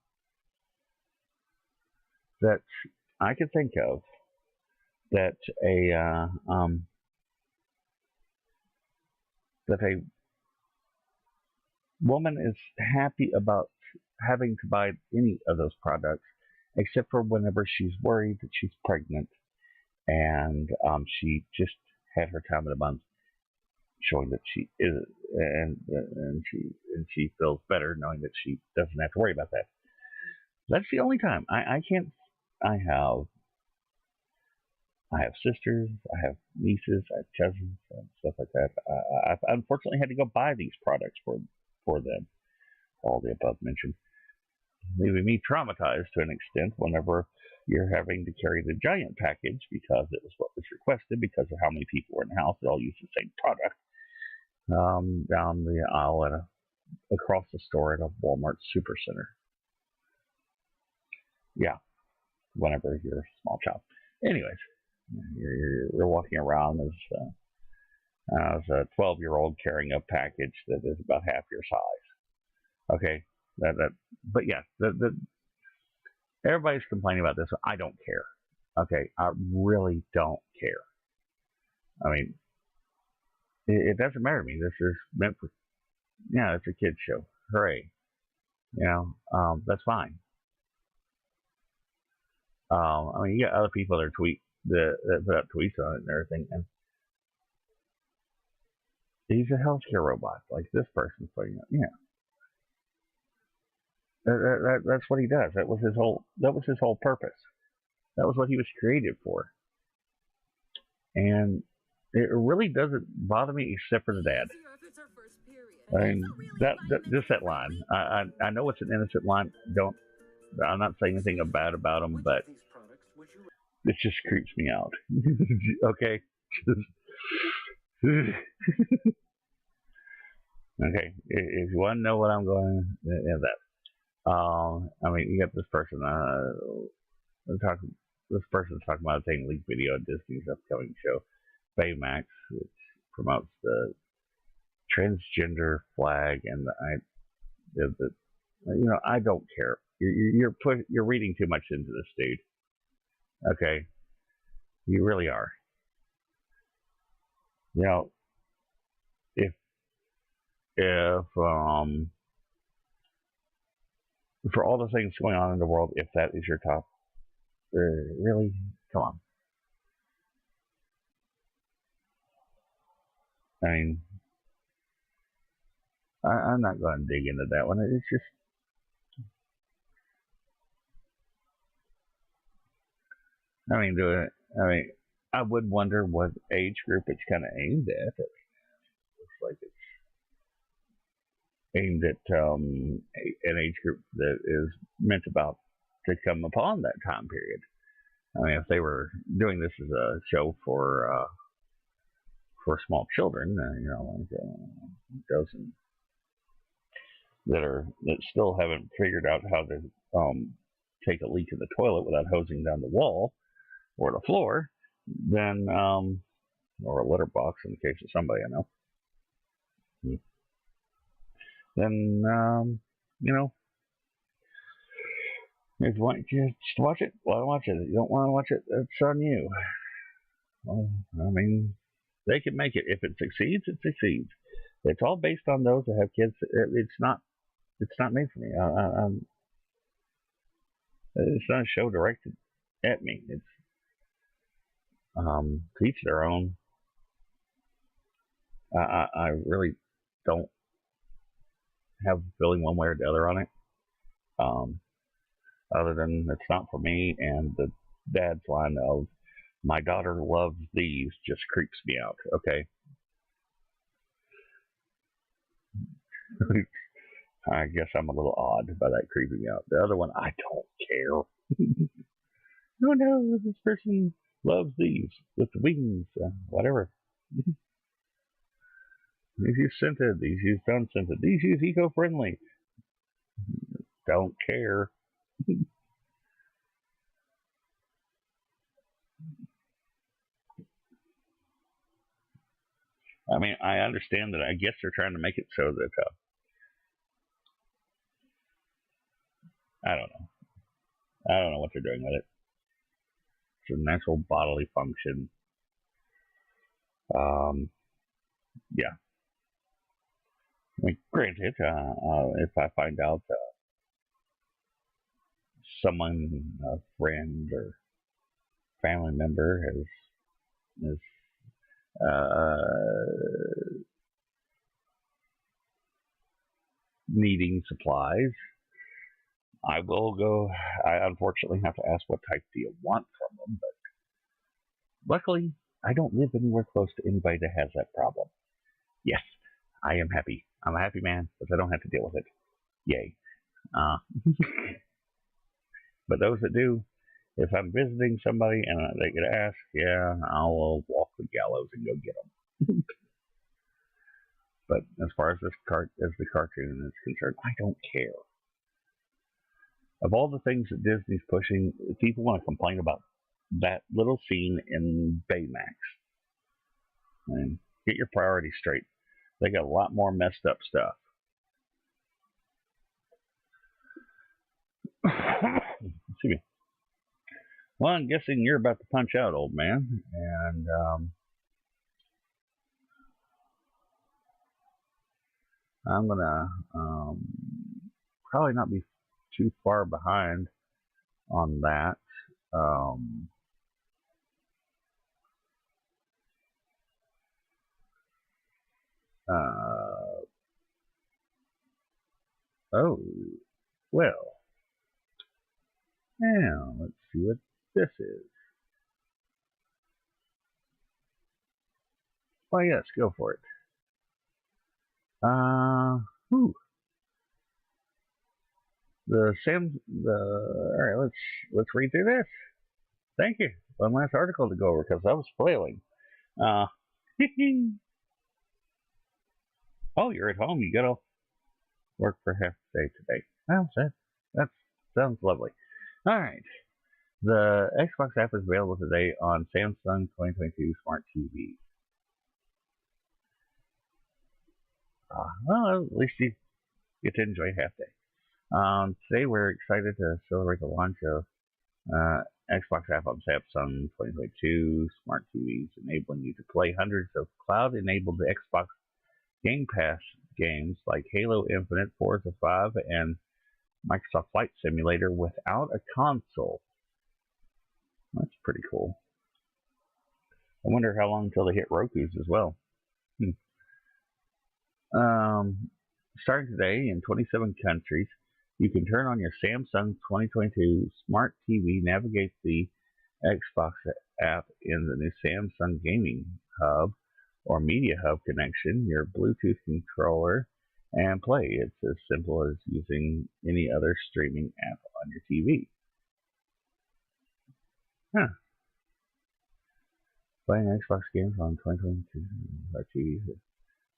that I could think of that a woman is happy about having to buy any of those products, except for whenever she's worried that she's pregnant and she just had her time in a month, showing that she is, and she feels better knowing that she doesn't have to worry about that. That's the only time. I can't. I have sisters, I have nieces, I have cousins, and stuff like that. I've unfortunately had to go buy these products for them, all the above mentioned, leaving me traumatized to an extent whenever you're having to carry the giant package because it was what was requested because of how many people were in the house that all used the same product, down the aisle and across the store at a Walmart supercenter. Yeah, whenever you're a small child. Anyways, you're walking around as a 12-year-old carrying a package that is about half your size. Okay, but yeah, everybody's complaining about this. I don't care. Okay, I really don't care. I mean, it doesn't matter to me. This is meant for, it's a kid's show. Hooray. That's fine. I mean, you got other people that put up tweets on it and everything, and he's a healthcare robot, like this person's putting up. Yeah, that's what he does. That was his whole purpose. That was what he was created for, and it really doesn't bother me except for the dad. I mean, just that line. I know it's an innocent line. I'm not saying anything bad about him, but it just creeps me out. Okay. Okay. If you want to know what I'm going, that. I mean, you got this person. This person's talking about taking leaked video of Disney's upcoming show, Baymax, which promotes the transgender flag and I don't care. You're reading too much into this, dude. Okay, you really are. If for all the things going on in the world, if that is your top, really, come on. I mean, I'm not going to dig into that one. It's just. I mean, I would wonder what age group it's kind of aimed at. I mean, it looks like it's aimed at an age group that is meant about to come upon that time period. I mean, if they were doing this as a show for small children, like those that still haven't figured out how to take a leak in the toilet without hosing down the wall or the floor, then or a litter box in the case of somebody I know, then if you want to just watch it, well, watch it. If you don't want to watch it, it's on you. Well, I mean, they can make it. If it succeeds, it succeeds. It's all based on those that have kids. It's not made for me. It's not a show directed at me. It's to each their own. I really don't have a feeling one way or the other on it. Other than it's not for me, and the dad's line of "my daughter loves these" just creeps me out. Okay. I guess I'm a little odd by that creeping me out. The other one, I don't care. No, this person loves these with wings, whatever. These use scented, these use unscented, these use eco-friendly. Don't care. I mean, I understand that. I guess they're trying to make it so that I don't know. I don't know what they're doing with it. It's a natural bodily function. Yeah. I mean, granted, if I find out someone, a friend or family member is needing supplies, I will go. I unfortunately have to ask what type do you want from them, but luckily I don't live anywhere close to anybody that has that problem. Yes, I am happy. I'm a happy man, but I don't have to deal with it. Yay. But those that do, if I'm visiting somebody and they could ask, yeah, I'll walk the gallows and go get them. But as far as the cartoon is concerned, I don't care. Of all the things that Disney's pushing, people want to complain about that little scene in Baymax. And get your priorities straight. They got a lot more messed up stuff. Excuse me. Well, I'm guessing you're about to punch out, old man. And I'm going to probably not be too far behind on that. Oh, well. Now, let's see what this is. Why, yes, go for it. Whew. Alright, let's read through this. Thank you. One last article to go over because I was flailing. Oh, you're at home. You gotta work for half the day today. Well, that sounds lovely. Alright. The Xbox app is available today on Samsung 2022 Smart TV. Well, at least you get to enjoy half day. Today we're excited to celebrate the launch of Xbox app on Samsung 2022 Smart TVs, enabling you to play hundreds of cloud-enabled Xbox Game Pass games like Halo Infinite, Forza 5, and Microsoft Flight Simulator without a console. That's pretty cool. I wonder how long until they hit Roku's as well. Starting today in 27 countries, you can turn on your Samsung 2022 Smart TV, navigate the Xbox app in the new Samsung Gaming Hub or Media Hub connection, your Bluetooth controller, and play. It's as simple as using any other streaming app on your TV. Playing Xbox games on 2022 TV is a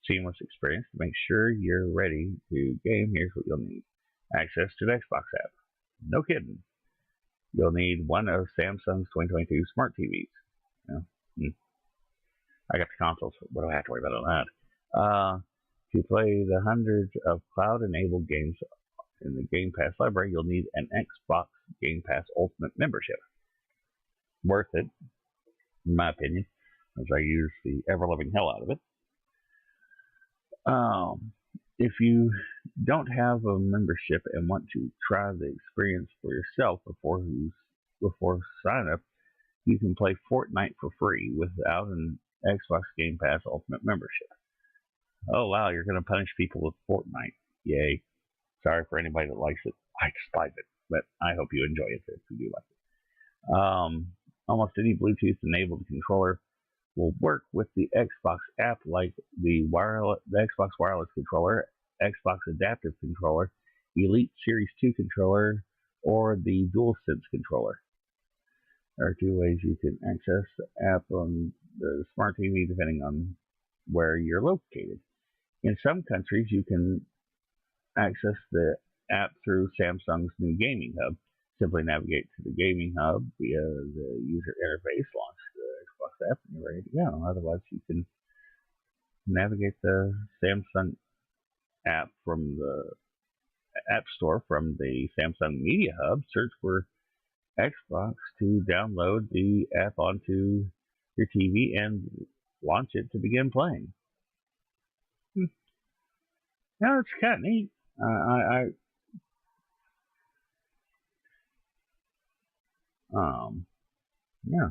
seamless experience. To make sure you're ready to game, here's what you'll need. Access to the Xbox app. No kidding. You'll need one of Samsung's 2022 Smart TVs. I got the consoles. What do I have to worry about on that? To play the hundreds of cloud-enabled games in the Game Pass library, you'll need an Xbox Game Pass Ultimate membership. Worth it, in my opinion, as I use the ever-loving hell out of it. If you don't have a membership and want to try the experience for yourself before sign up, you can play Fortnite for free without an Xbox Game Pass Ultimate membership. Oh wow, you're going to punish people with Fortnite. Yay. Sorry for anybody that likes it. I despise it, but I hope you enjoy it if you do like it. Almost any Bluetooth-enabled controller will work with the Xbox app, like the Xbox Wireless Controller, Xbox Adaptive Controller, Elite Series 2 Controller, or the DualSense Controller. There are two ways you can access the app on the Smart TV depending on where you're located. In some countries, you can access the app through Samsung's new Gaming Hub. Simply navigate to the Gaming Hub via the user interface, launch the Xbox app, and you're ready to go. Otherwise, you can navigate the Samsung app from the App Store from the Samsung Media Hub. Search for Xbox to download the app onto your TV and launch it to begin playing. Now it's kind of neat. Yeah.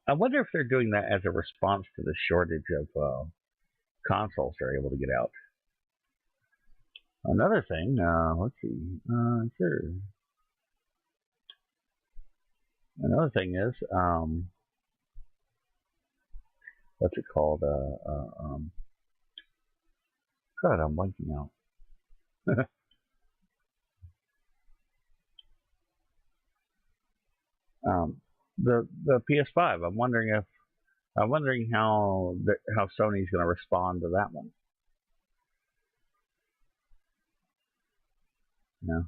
I wonder if they're doing that as a response to the shortage of consoles they're able to get out. Another thing, let's see, sure. Another thing is, what's it called? God, I'm blanking out. The PS5. I'm wondering how Sony's going to respond to that one. Yeah.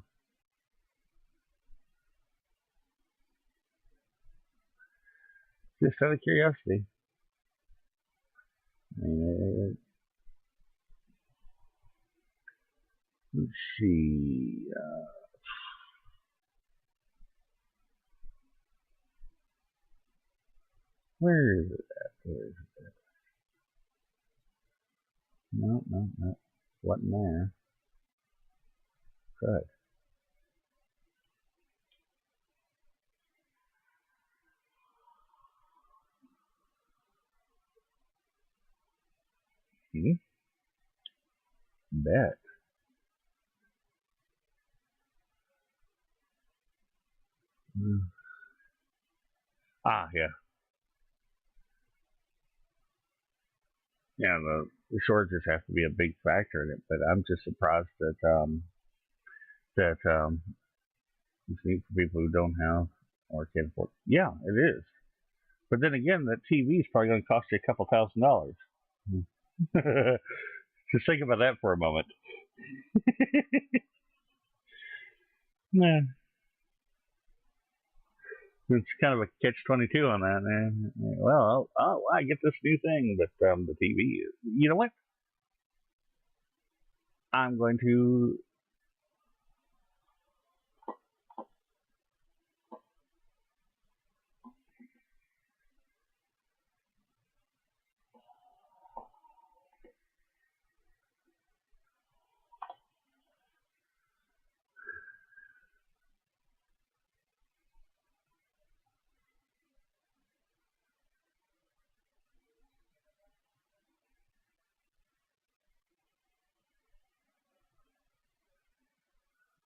Just out of curiosity. I mean, let's see. Where is it at? No. Wasn't there. Good. Bet. Yeah. Yeah, the shortages have to be a big factor in it, but I'm just surprised that it's neat for people who don't have or can't afford. Yeah, it is. But then again, that TV is probably going to cost you a couple $1,000s. Just think about that for a moment. Yeah. It's kind of a catch-22 on that, man. Well, I get this new thing, but the TV, you know what? I'm going to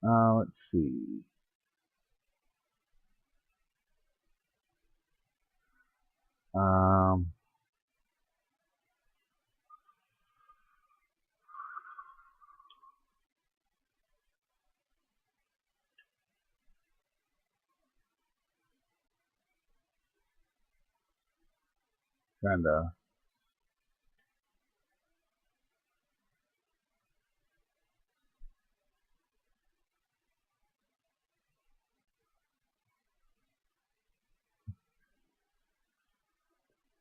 let's see. Trying to.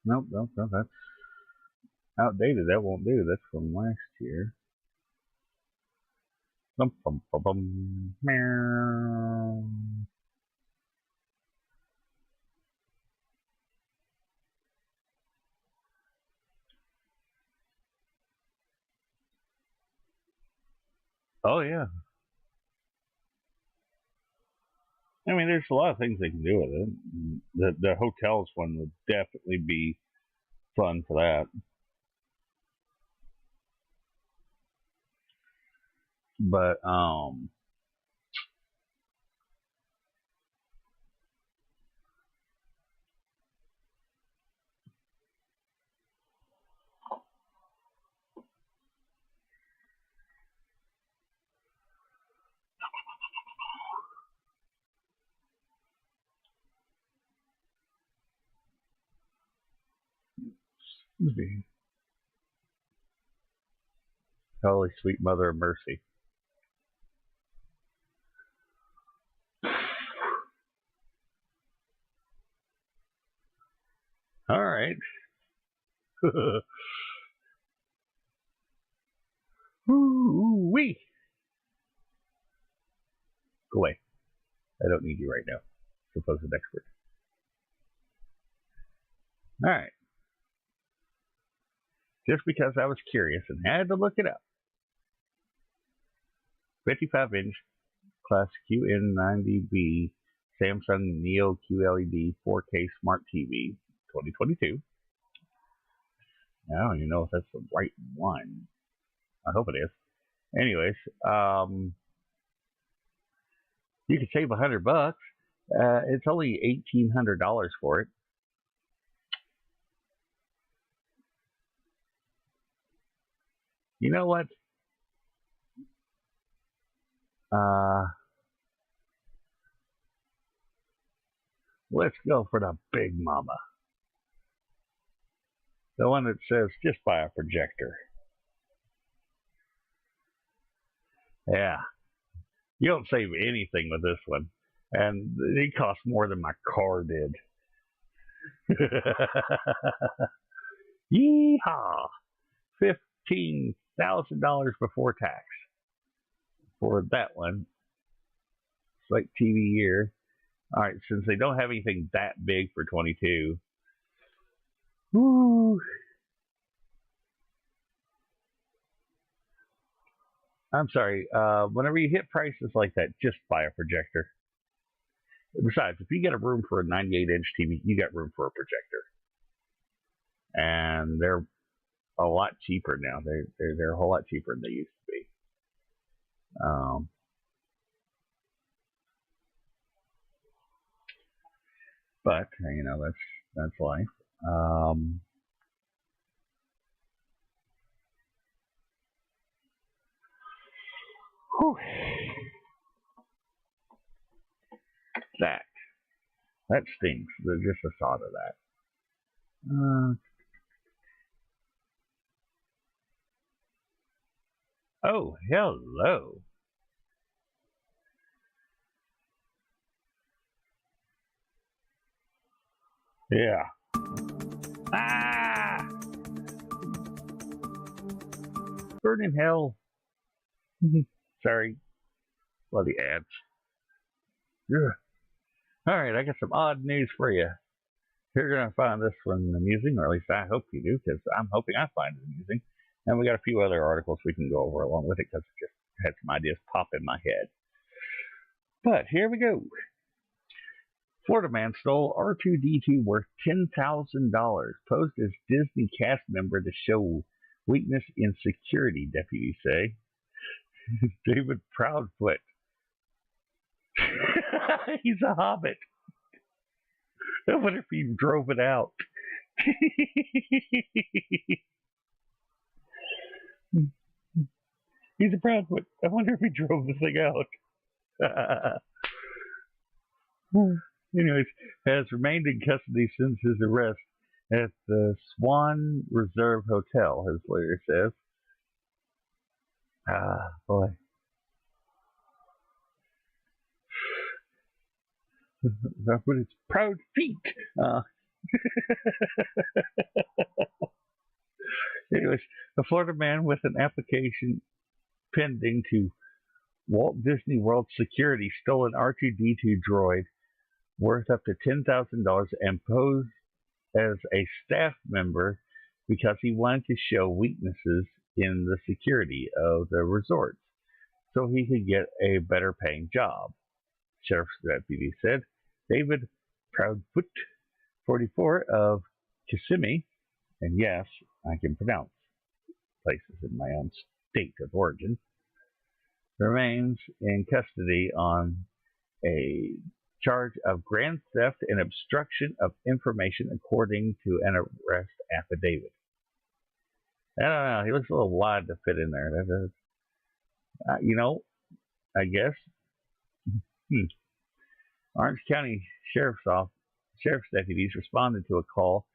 Nope, that's outdated. That won't do. That's from last year. Bum, bum, bum, bum. Meow. Oh, yeah. I mean, there's a lot of things they can do with it. The hotels one would definitely be fun for that. But Holy Sweet Mother of Mercy. Ooh-wee. Go away. I don't need you right now. Supposed expert. Alright. Just because I was curious and had to look it up. 55-inch Classic QN90B Samsung Neo QLED 4K Smart TV 2022. I don't even know if that's the right one. I hope it is. Anyways, you could save $100. It's only $1,800 for it. You know what? Let's go for the Big Mama. The one that says just buy a projector. Yeah. You don't save anything with this one. And it costs more than my car did. Yeehaw! $15,000 before tax for that one. Select TV year. Alright, since they don't have anything that big for 22. Woo! I'm sorry, whenever you hit prices like that, just buy a projector. Besides, if you get a room for a 98-inch TV, you got room for a projector. And they're a lot cheaper now. They're a whole lot cheaper than they used to be. But you know, that's life. Whew. That stinks. Just the thought of that. Oh, hello. Yeah. Ah! Burn in hell. Sorry. Bloody ads. Yeah. Alright, I got some odd news for you. You're going to find this one amusing, or at least I hope you do, because I'm hoping I find it amusing. And we got a few other articles we can go over along with it, because I just had some ideas pop in my head. But here we go. Florida man stole R2-D2 worth $10,000, posed as Disney cast member to show weakness in security, deputies say. David Proudfoot. He's a hobbit. I wonder if he drove it out. He's a Proudfoot. I wonder if he drove the thing out. Anyways, has remained in custody since his arrest at the Swan Reserve Hotel, his lawyer says. Ah, boy. But it's proud feet. Anyways, a Florida man with an application pending to Walt Disney World Security stole an R2-D2 droid worth up to $10,000 and posed as a staff member because he wanted to show weaknesses in the security of the resorts so he could get a better paying job. Sheriff's deputy said. David Proudfoot, 44, of Kissimmee, and yes, I can pronounce places in my own state of origin, remains in custody on a charge of grand theft and obstruction of information according to an arrest affidavit. I don't know, he looks a little wide to fit in there. You know, I guess. Orange County Sheriff's deputies responded to a call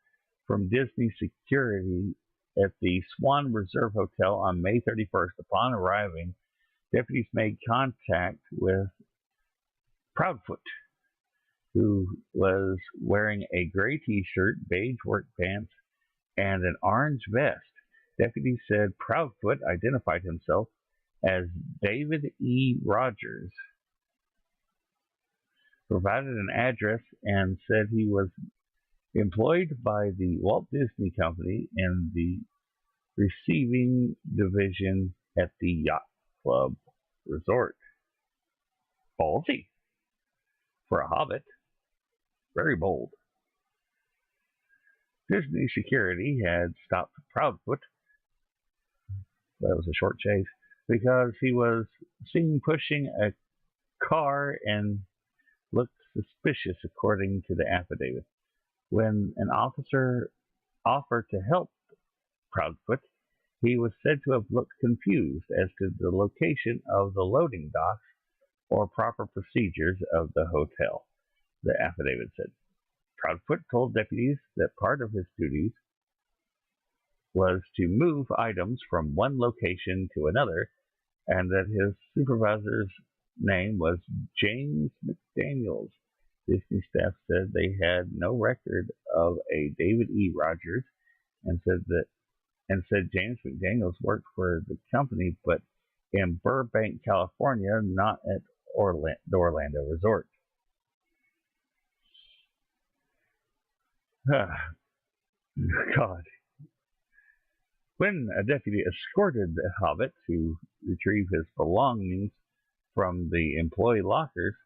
from Disney security at the Swan Reserve Hotel on May 31st. Upon arriving, deputies made contact with Proudfoot, who was wearing a gray t-shirt, beige work pants, and an orange vest. Deputies said Proudfoot identified himself as David E. Rogers, provided an address, and said he was employed by the Walt Disney Company in the receiving division at the Yacht Club Resort. Ballsy for a hobbit. Very bold. Disney security had stopped Proudfoot. That was a short chase because he was seen pushing a car and looked suspicious, according to the affidavit. When an officer offered to help Proudfoot, he was said to have looked confused as to the location of the loading docks or proper procedures of the hotel, the affidavit said. Proudfoot told deputies that part of his duties was to move items from one location to another, and that his supervisor's name was James McDaniels. Disney staff said they had no record of a David E. Rogers, and said James McDaniels worked for the company, but in Burbank, California, not at the Orlando Resort. God. When a deputy escorted the Hobbit to retrieve his belongings from the employee lockers,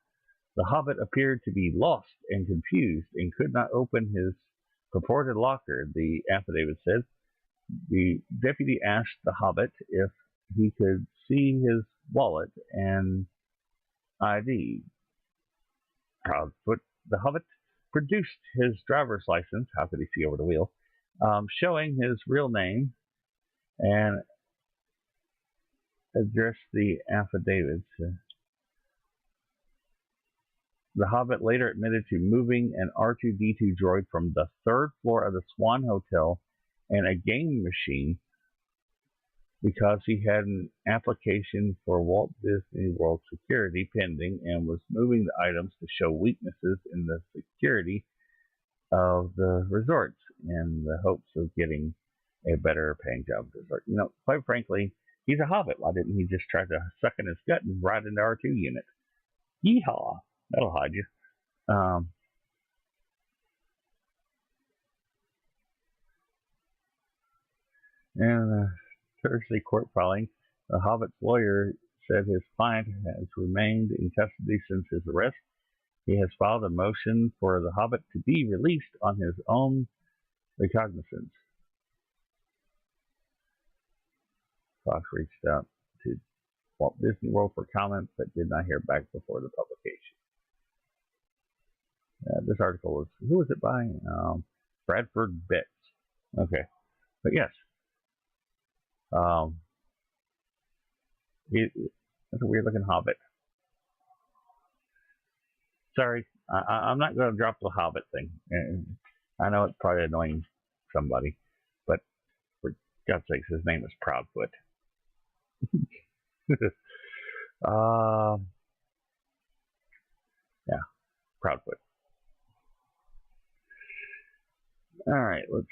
the Hobbit appeared to be lost and confused and could not open his purported locker, the affidavit said. The deputy asked the Hobbit if he could see his wallet and ID. Proudfoot, the Hobbit, produced his driver's license. How could he see over the wheel? Showing his real name and addressed the affidavits. The Hobbit later admitted to moving an R2-D2 droid from the third floor of the Swan Hotel and a game machine because he had an application for Walt Disney World security pending and was moving the items to show weaknesses in the security of the resorts in the hopes of getting a better paying job at the resort. You know, quite frankly, he's a Hobbit. Why didn't he just try to suck in his gut and ride in the R2 unit? Yeehaw! That'll hide you. And Thursday court filing, the Hobbit's lawyer said his client has remained in custody since his arrest. He has filed a motion for the Hobbit to be released on his own recognizance. Fox reached out to Walt Disney World for comment, but did not hear back before the publication. This article was, who was it by? Bradford Betts. Okay. But yes. That's a weird looking Hobbit. Sorry, I'm not going to drop the Hobbit thing. I know it's probably annoying somebody, but for God's sakes, his name is Proudfoot. Yeah, Proudfoot. All right, let's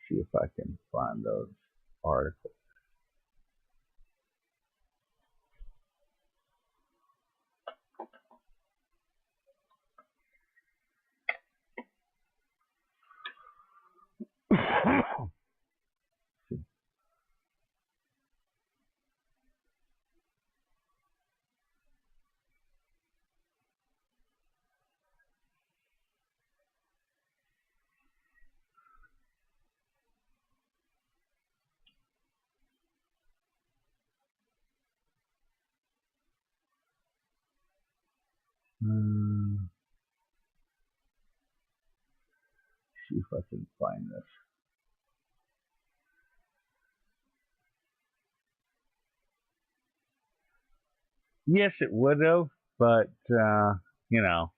see if I can find those articles. See if I can find this. Yes, it would have, but you know,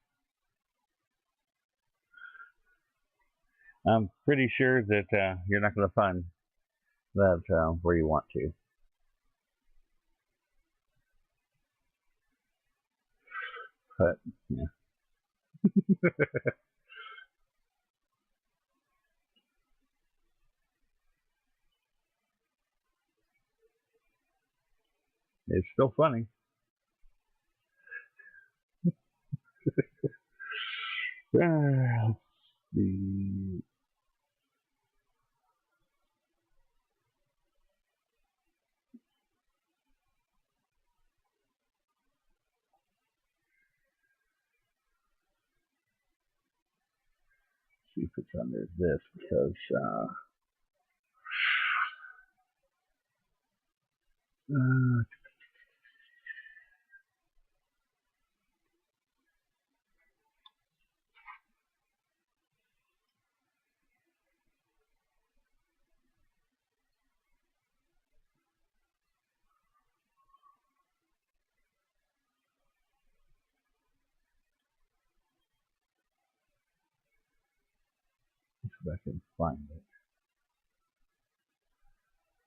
I'm pretty sure that you're not going to find that where you want to. But yeah, It's still funny. Let's see. See if it's under this because if I can find it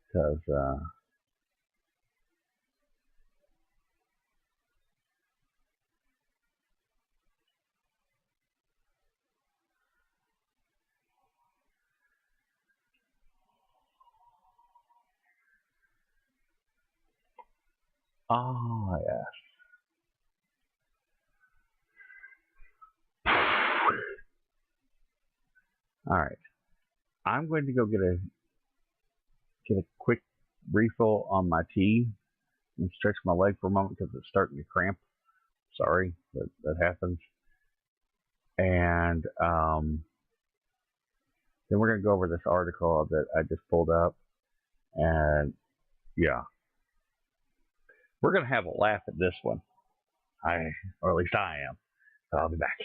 because yeah. All right. I'm going to go get a quick refill on my tea and stretch my leg for a moment because it's starting to cramp. Sorry, but that happens. And then we're going to go over this article that I just pulled up. And yeah, we're going to have a laugh at this one. Or at least I am. So I'll be back.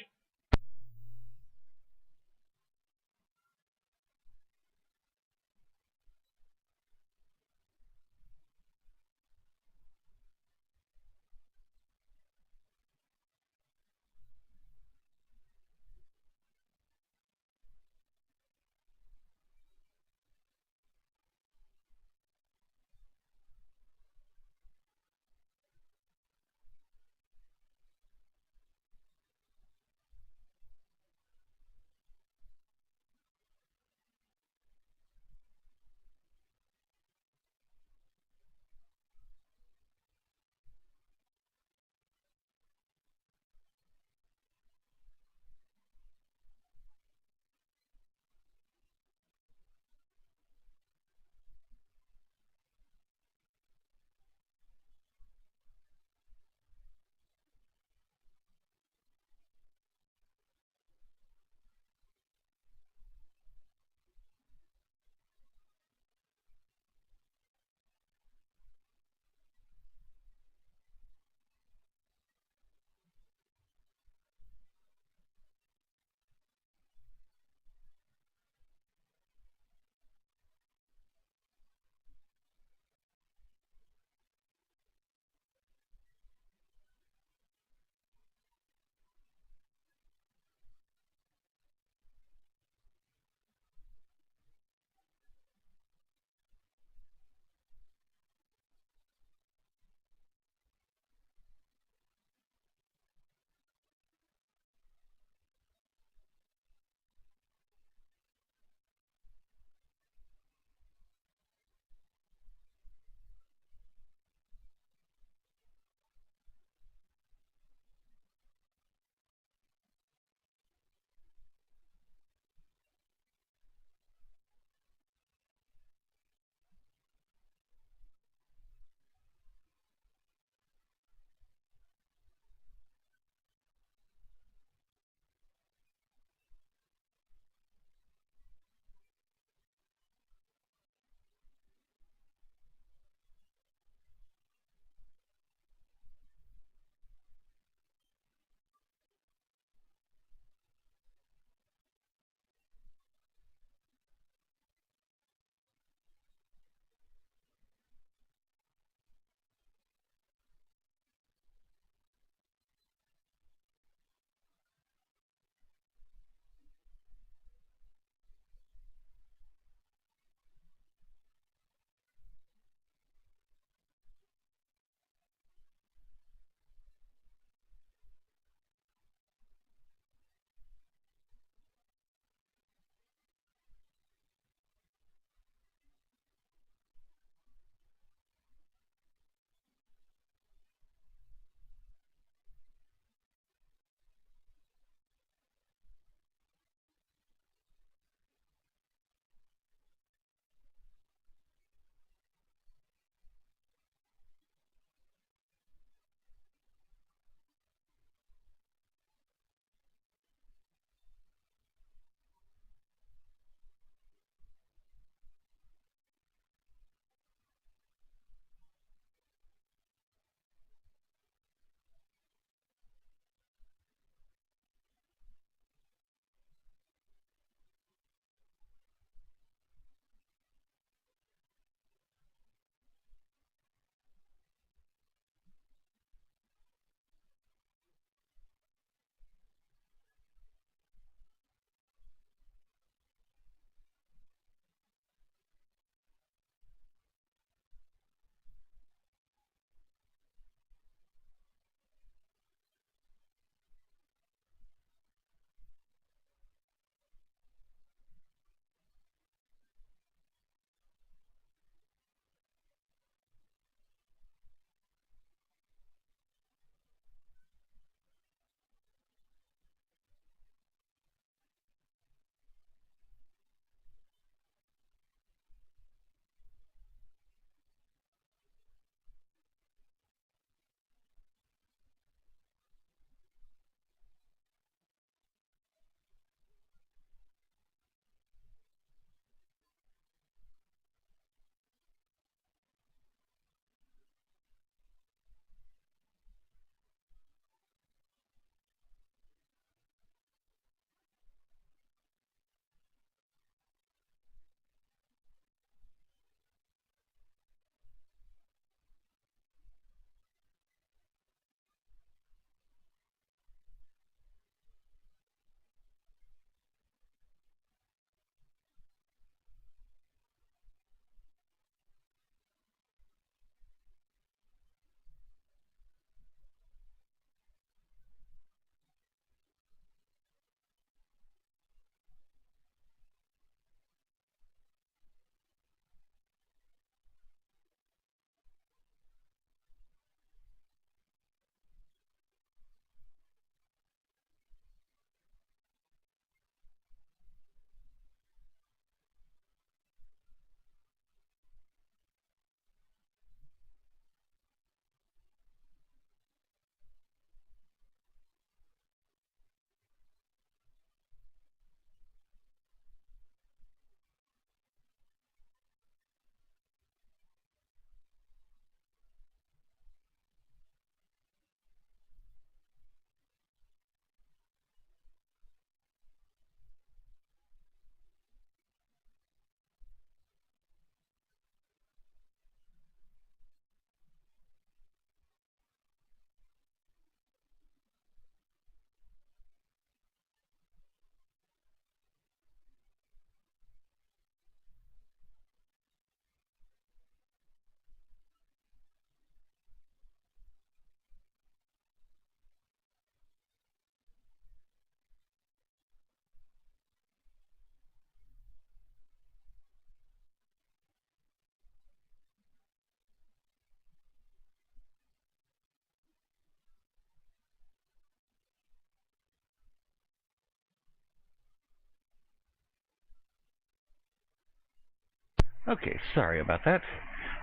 Okay, sorry about that.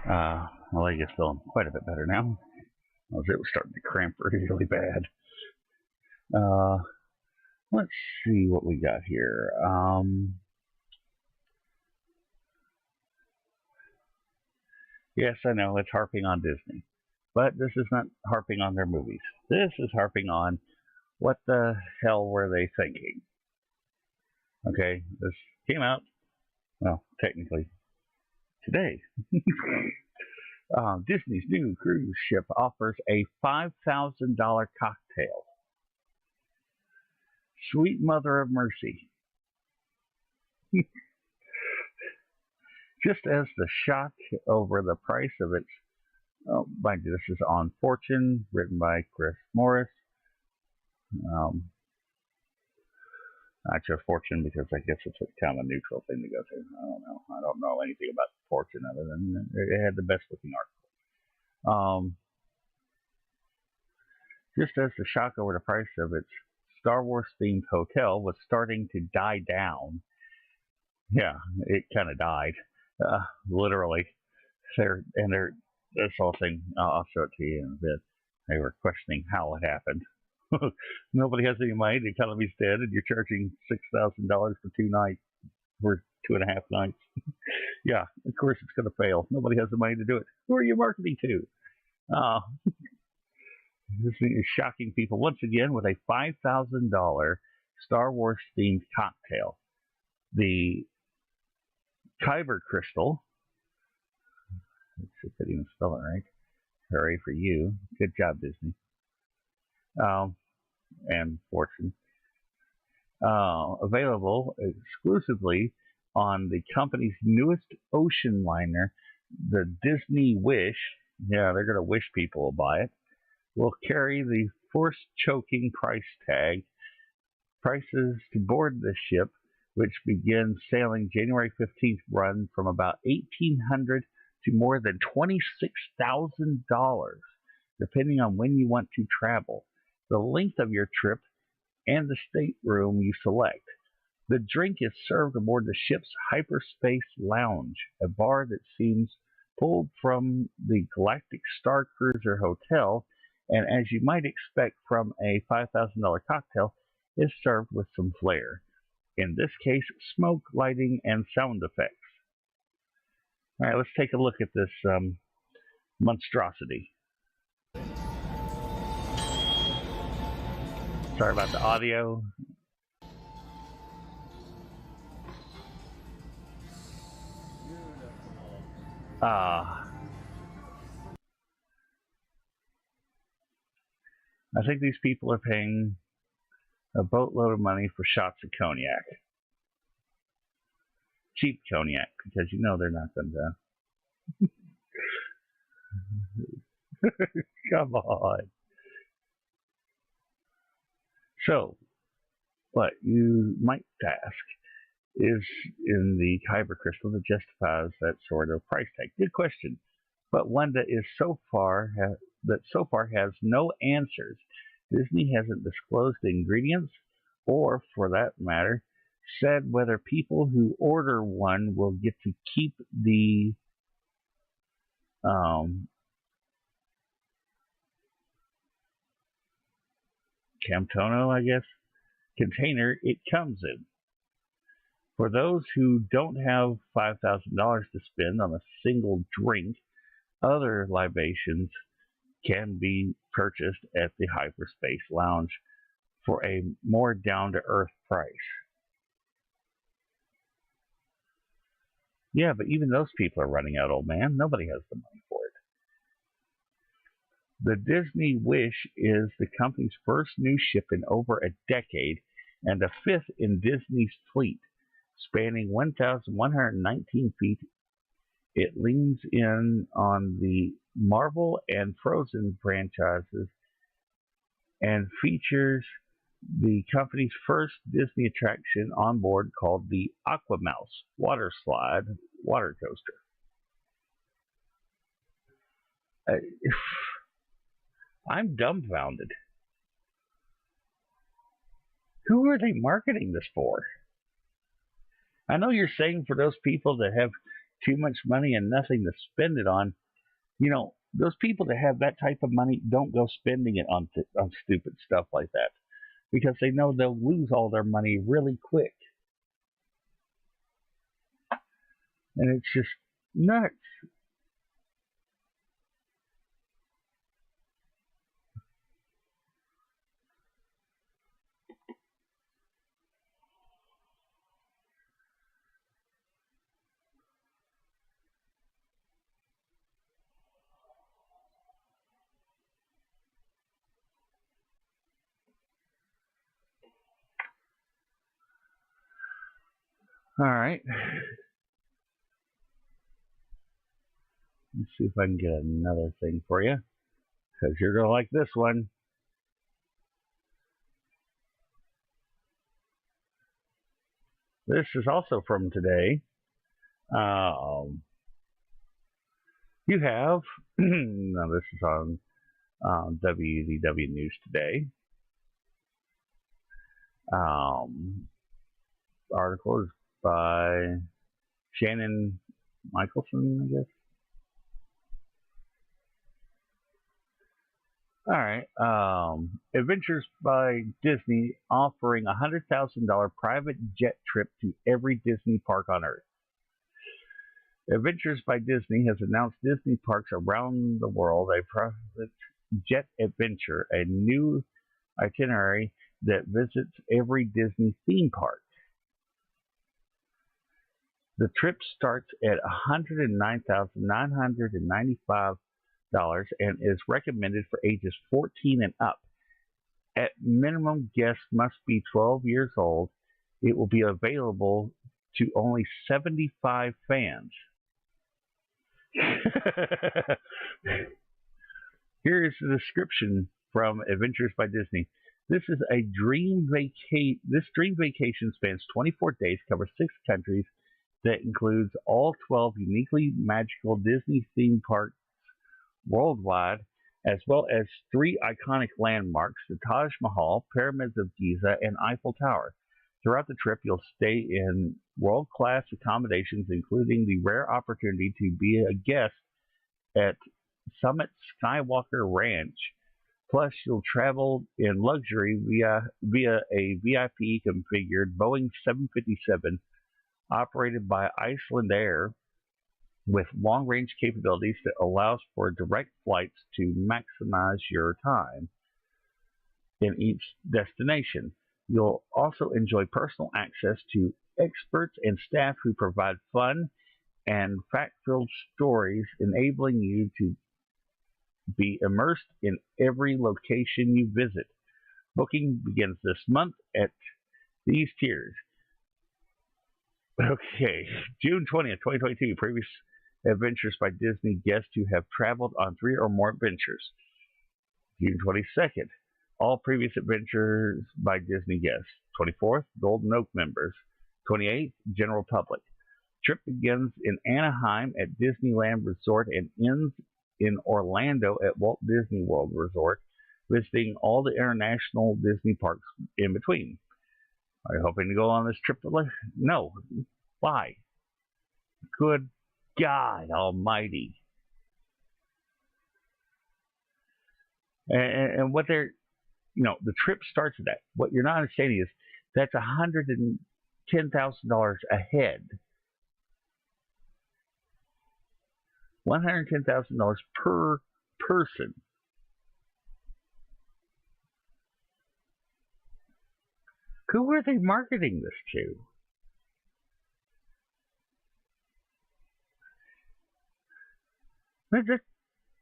My leg is feeling quite a bit better now. It was starting to cramp really bad. Let's see what we got here. Yes, I know it's harping on Disney, but this is not harping on their movies. This is harping on what the hell were they thinking? Okay, this came out, well, technically today. Disney's new cruise ship offers a $5,000 cocktail. Sweet Mother of Mercy. Just as the shock over the price of its, mind you, this is on Fortune, written by Chris Morris. Not your Fortune, because I guess it's kind of a neutral thing to go to. I don't know. I don't know anything about Fortune other than it had the best looking article. Just as the shock over the price of its Star Wars themed hotel was starting to die down. Yeah, it kind of died. Literally. This whole thing, I'll show it to you in a bit. They were questioning how it happened. Nobody has any money. The economy's dead, and you're charging $6,000 for 2 nights, for 2.5 nights. Yeah, of course it's going to fail. Nobody has the money to do it. Who are you marketing to? This thing is shocking people once again with a $5,000 Star Wars themed cocktail. The Kyber Crystal. Let's see if I can even spell it right. Hooray for you. Good job, Disney. And Fortune. Available exclusively on the company's newest ocean liner, the Disney Wish. Yeah, they're going to wish people will buy it. Will carry the force-choking price tag. Prices to board the ship, which begins sailing January 15th, run from about $1,800 to more than $26,000, depending on when you want to travel, the length of your trip, and the stateroom you select. The drink is served aboard the ship's Hyperspace Lounge, a bar that seems pulled from the Galactic Star Cruiser Hotel, and as you might expect from a $5,000 cocktail, is served with some flair. In this case, smoke, lighting, and sound effects. All right, let's take a look at this monstrosity. Sorry about the audio. I think these people are paying a boatload of money for shots of cognac. Cheap cognac, because you know they're not going to. Come on. So, what you might ask is in the Kyber Crystal that justifies that sort of price tag? Good question, but one that is so far has no answers. Disney hasn't disclosed the ingredients, or for that matter, said whether people who order one will get to keep the Camtono, I guess, container it comes in. For those who don't have $5,000 to spend on a single drink, other libations can be purchased at the Hyperspace Lounge for a more down-to-earth price. Yeah, but even those people are running out, old man. Nobody has the money for it. The Disney Wish is the company's first new ship in over a decade and the fifth in Disney's fleet. Spanning 1,119 feet, it leans in on the Marvel and Frozen franchises and features the company's first Disney attraction on board called the Aquamouse water slide water coaster. I'm dumbfounded. Who are they marketing this for? I know you're saying for those people that have too much money and nothing to spend it on, those people that have that type of money don't go spending it on stupid stuff like that because they know they'll lose all their money really quick. And it's just nuts. All right. Let's see if I can get another thing for you, because you're going to like this one. This is also from today. You have, now this is on WDW News Today. Article is by Shannon Michelson, I guess. All right. Adventures by Disney offering a $100,000 private jet trip to every Disney park on Earth. Adventures by Disney has announced Disney parks around the world a private jet adventure, a new itinerary that visits every Disney theme park. The trip starts at $109,995 and is recommended for ages 14 and up. At minimum, guests must be 12 years old. It will be available to only 75 fans. Here is the description from Adventures by Disney. This dream vacation spans 24 days, covers 6 countries, that includes all 12 uniquely magical Disney theme parks worldwide, as well as 3 iconic landmarks, the Taj Mahal, Pyramids of Giza, and Eiffel Tower. Throughout the trip, you'll stay in world-class accommodations, including the rare opportunity to be a guest at Summit Skywalker Ranch. Plus, you'll travel in luxury via a VIP-configured Boeing 757 operated by Icelandair, with long-range capabilities that allows for direct flights to maximize your time in each destination. You'll also enjoy personal access to experts and staff who provide fun and fact-filled stories, enabling you to be immersed in every location you visit. Booking begins this month at these tiers. Okay, June 20th, 2022, previous Adventures by Disney guests who have traveled on 3 or more adventures. June 22nd, all previous Adventures by Disney guests. 24th, Golden Oak members. 28th, general public. Trip begins in Anaheim at Disneyland Resort and ends in Orlando at Walt Disney World Resort, visiting all the international Disney parks in between. Are you hoping to go on this trip? No. Why? Good God Almighty. And what they're, the trip starts at that. What you're not understanding is that's $110,000 a head. $110,000 per person. Who are they marketing this to?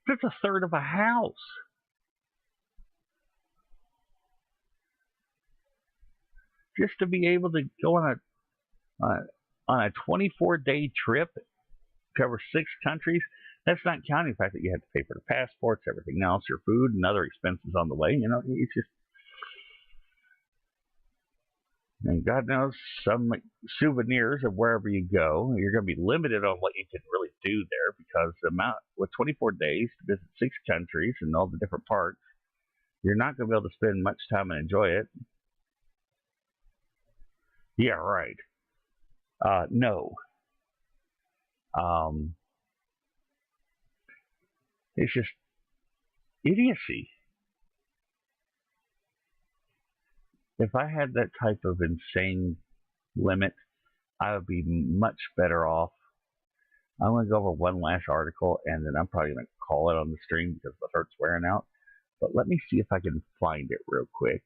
That's a third of a house. Just to be able to go on a 24-day trip, cover 6 countries. That's not counting the fact that you have to pay for the passports, everything else, your food, and other expenses on the way. It's just. And God knows, some souvenirs of wherever you go, you're going to be limited on what you can really do there, because with 24 days to visit 6 countries and all the different parks, you're not going to be able to spend much time and enjoy it. Yeah, right. No. It's just idiocy. If I had that type of insane limit, I would be much better off. I'm going to go over one last article, and then I'm probably going to call it on the stream because the throat's wearing out. But let me see if I can find it real quick.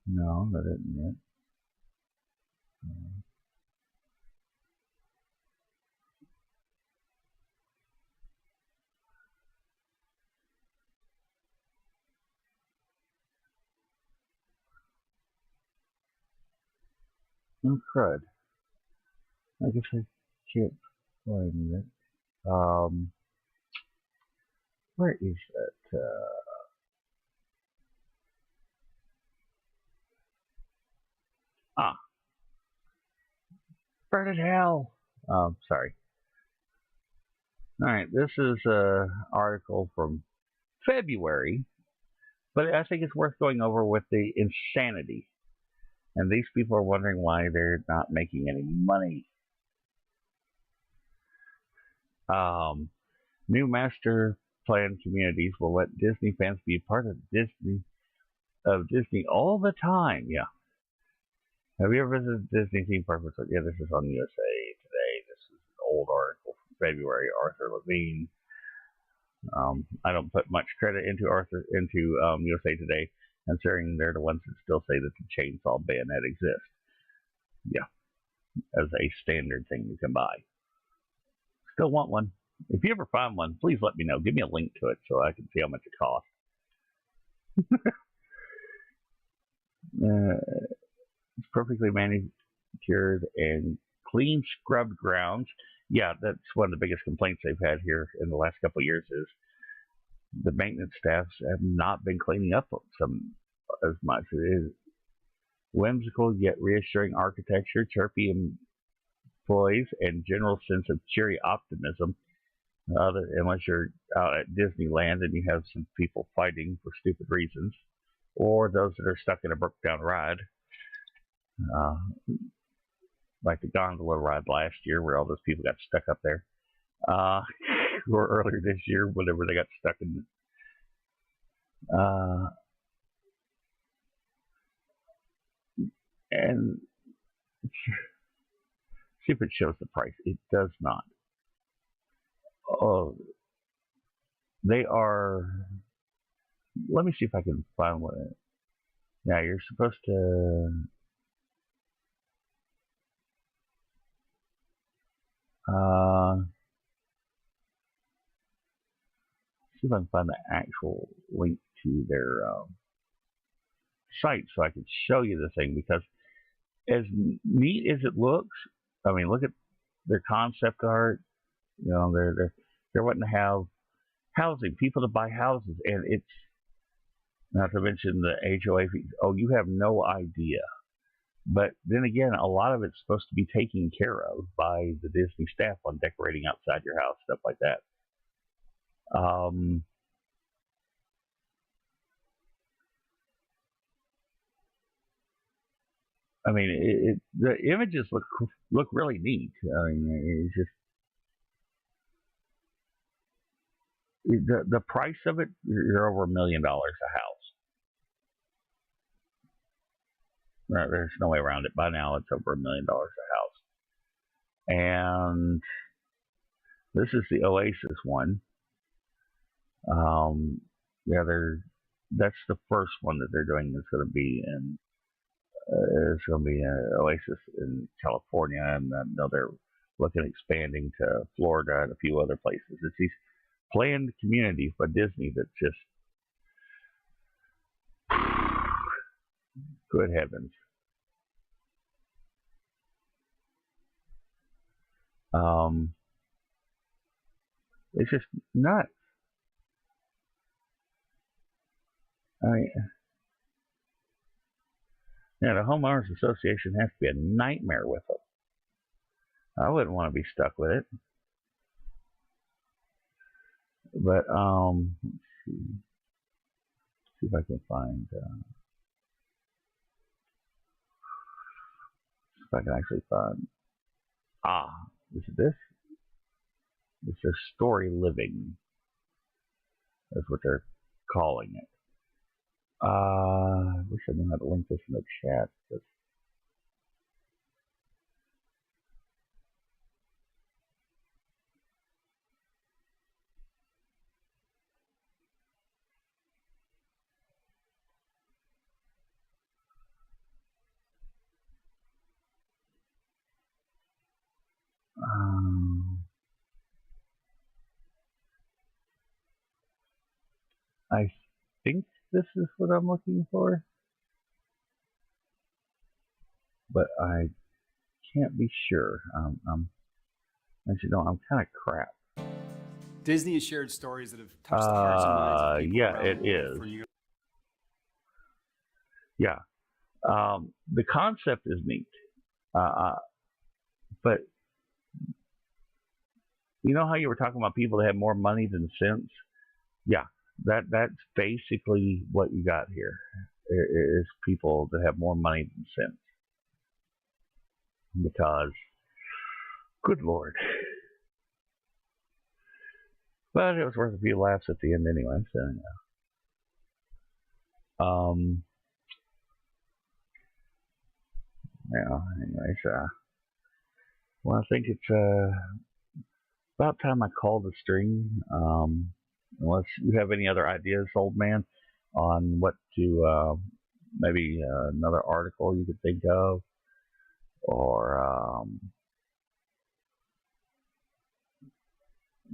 No, that isn't it. Oh, crud. I guess I can't find it. Where is that? Burn it hell. Sorry. Alright, this is an article from February, but I think it's worth going over with the insanity. And these people are wondering why they're not making any money. New master plan communities will let Disney fans be a part of Disney all the time. Yeah. Have you ever visited Disney theme park? Yeah, this is on USA Today. This is an old article from February. Arthur Levine. I don't put much credit into USA Today, considering they're the ones that still say that the chainsaw bayonet exists. Yeah, as a standard thing you can buy. Still want one. If you ever find one, please let me know. Give me a link to it so I can see how much it costs. It's perfectly manicured and clean scrubbed grounds. Yeah, that's one of the biggest complaints they've had here in the last couple of years is the maintenance staffs have not been cleaning up some as much. It is whimsical yet reassuring architecture, chirpy employees, and general sense of cheery optimism. Unless you're out at Disneyland and you have some people fighting for stupid reasons, or those that are stuck in a broke down ride. Like the gondola ride last year where all those people got stuck up there. Or earlier this year, whenever they got stuck in and see if it shows the price. It does not. Oh, they are. Let me see if I can find one. Yeah, you're supposed to. See if I can find the actual link to their site so I can show you the thing, because as neat as it looks, I mean, look at their concept art. You know, they're wanting to have housing, people to buy houses, and it's not to mention the HOA fees. Oh, you have no idea. But then again, a lot of it's supposed to be taken care of by the Disney staff on decorating outside your house, stuff like that. I mean, the images look really neat. I mean, it's just the price of it. You're over $1 million a house. There's no way around it. By now, it's over $1 million a house. And this is the Oasis one. Yeah, that's the first one that they're doing. It's going to be in. It's going to be an Oasis in California, and now they're looking at expanding to Florida and a few other places. It's these planned communities by Disney that's just good heavens. It's just nuts. I mean, yeah, the homeowners association has to be a nightmare with them. I wouldn't want to be stuck with it. But let's see if I can find. If I can actually find. Is this? This is Story Living. That's what they're calling it. I wish I knew how to link this in the chat. I think this is what I'm looking for, but I can't be sure. As you know, I'm kind of crap. Disney has shared stories that have touched the hearts and minds of people yeah, around it the world is. for years. Yeah, the concept is neat, but you know how you were talking about people that have more money than sense? Yeah, that's basically what you got here. Is people that have more money than sense. Because, good Lord. But it was worth a few laughs at the end anyway, so yeah. Anyways, well, I think it's about time I call the stream. Unless you have any other ideas, old man, on what to, maybe another article you could think of, or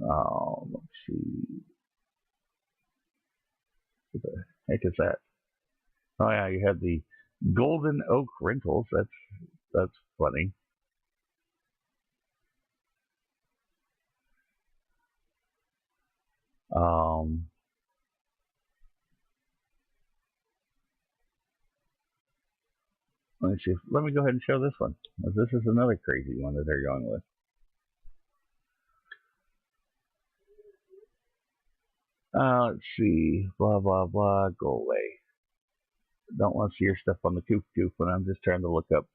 let's see, what the heck is that? Oh yeah, you had the Golden Oak Rentals. That's funny. Let me see. Let me go ahead and show this one. This is another crazy one that they're going with. Let's see. Blah, blah, blah. Go away. Don't want to see your stuff on the Coop when I'm just trying to look up.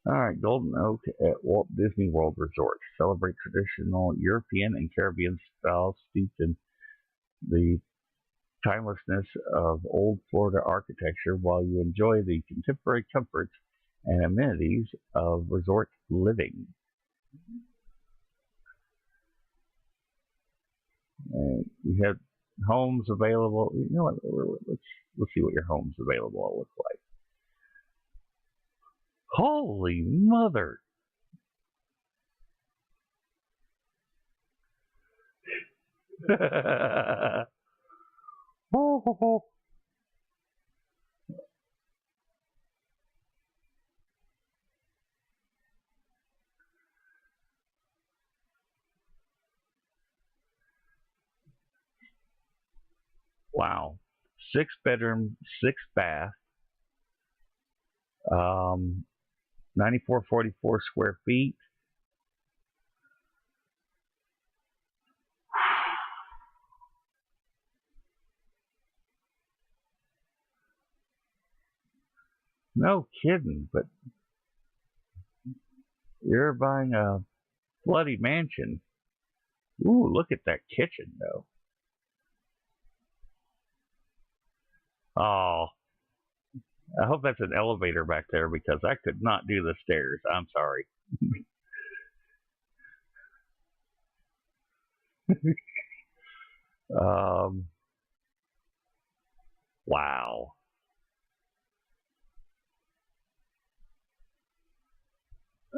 Alright, Golden Oak at Walt Disney World Resort. Celebrate traditional European and Caribbean styles steeped in the timelessness of old Florida architecture while you enjoy the contemporary comforts and amenities of resort living. You have homes available. You know what? Let's see what your homes available will look like. Holy mother! Wow. 6 bedroom, 6 bath, 9444 square feet. No kidding, but you're buying a bloody mansion. Ooh, look at that kitchen, though. Oh, I hope that's an elevator back there because I could not do the stairs. I'm sorry. Wow.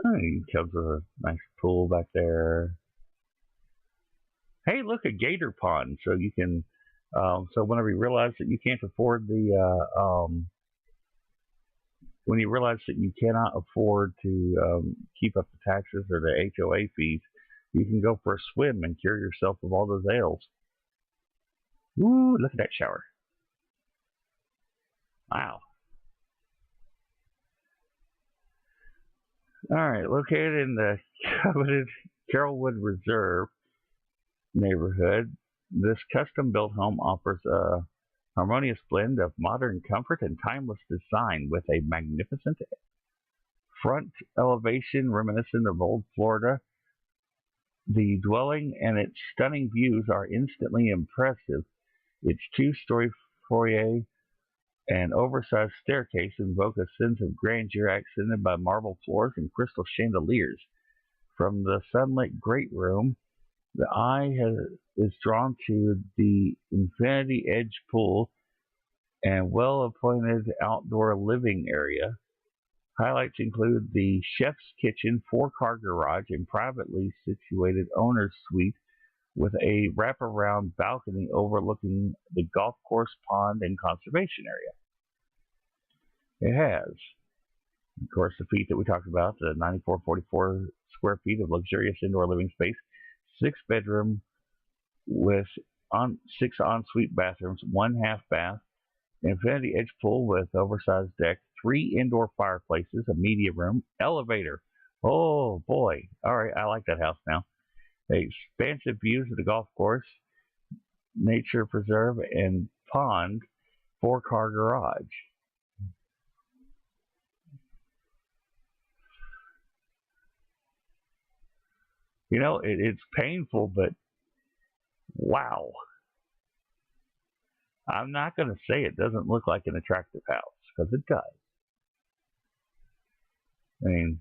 It comes with a nice pool back there. Hey, look, a gator pond. So you can, so whenever you realize that you can't afford the When you realize that you cannot afford to keep up the taxes or the HOA fees, you can go for a swim and cure yourself of all those ails. Ooh, look at that shower. Wow. Alright, located in the coveted Carrollwood Reserve neighborhood, this custom-built home offers a harmonious blend of modern comfort and timeless design with a magnificent front elevation reminiscent of old Florida. The dwelling and its stunning views are instantly impressive. Its two-story foyer and oversized staircase invoke a sense of grandeur accented by marble floors and crystal chandeliers. From the sunlit great room, the eye is drawn to the infinity edge pool and well-appointed outdoor living area. Highlights include the chef's kitchen, 4-car garage, and privately situated owner's suite with a wraparound balcony overlooking the golf course, pond, and conservation area. It has, of course, the feet that we talked about, the 9,444 square feet of luxurious indoor living space, 6-bedroom with 6 ensuite bathrooms, 1 half bath, infinity edge pool with oversized deck, 3 indoor fireplaces, a media room, elevator. Oh boy! All right, I like that house now. Expansive views of the golf course, nature preserve, and pond, 4-car garage. You know, it's painful, but wow. I'm not going to say it doesn't look like an attractive house, because it does. I mean,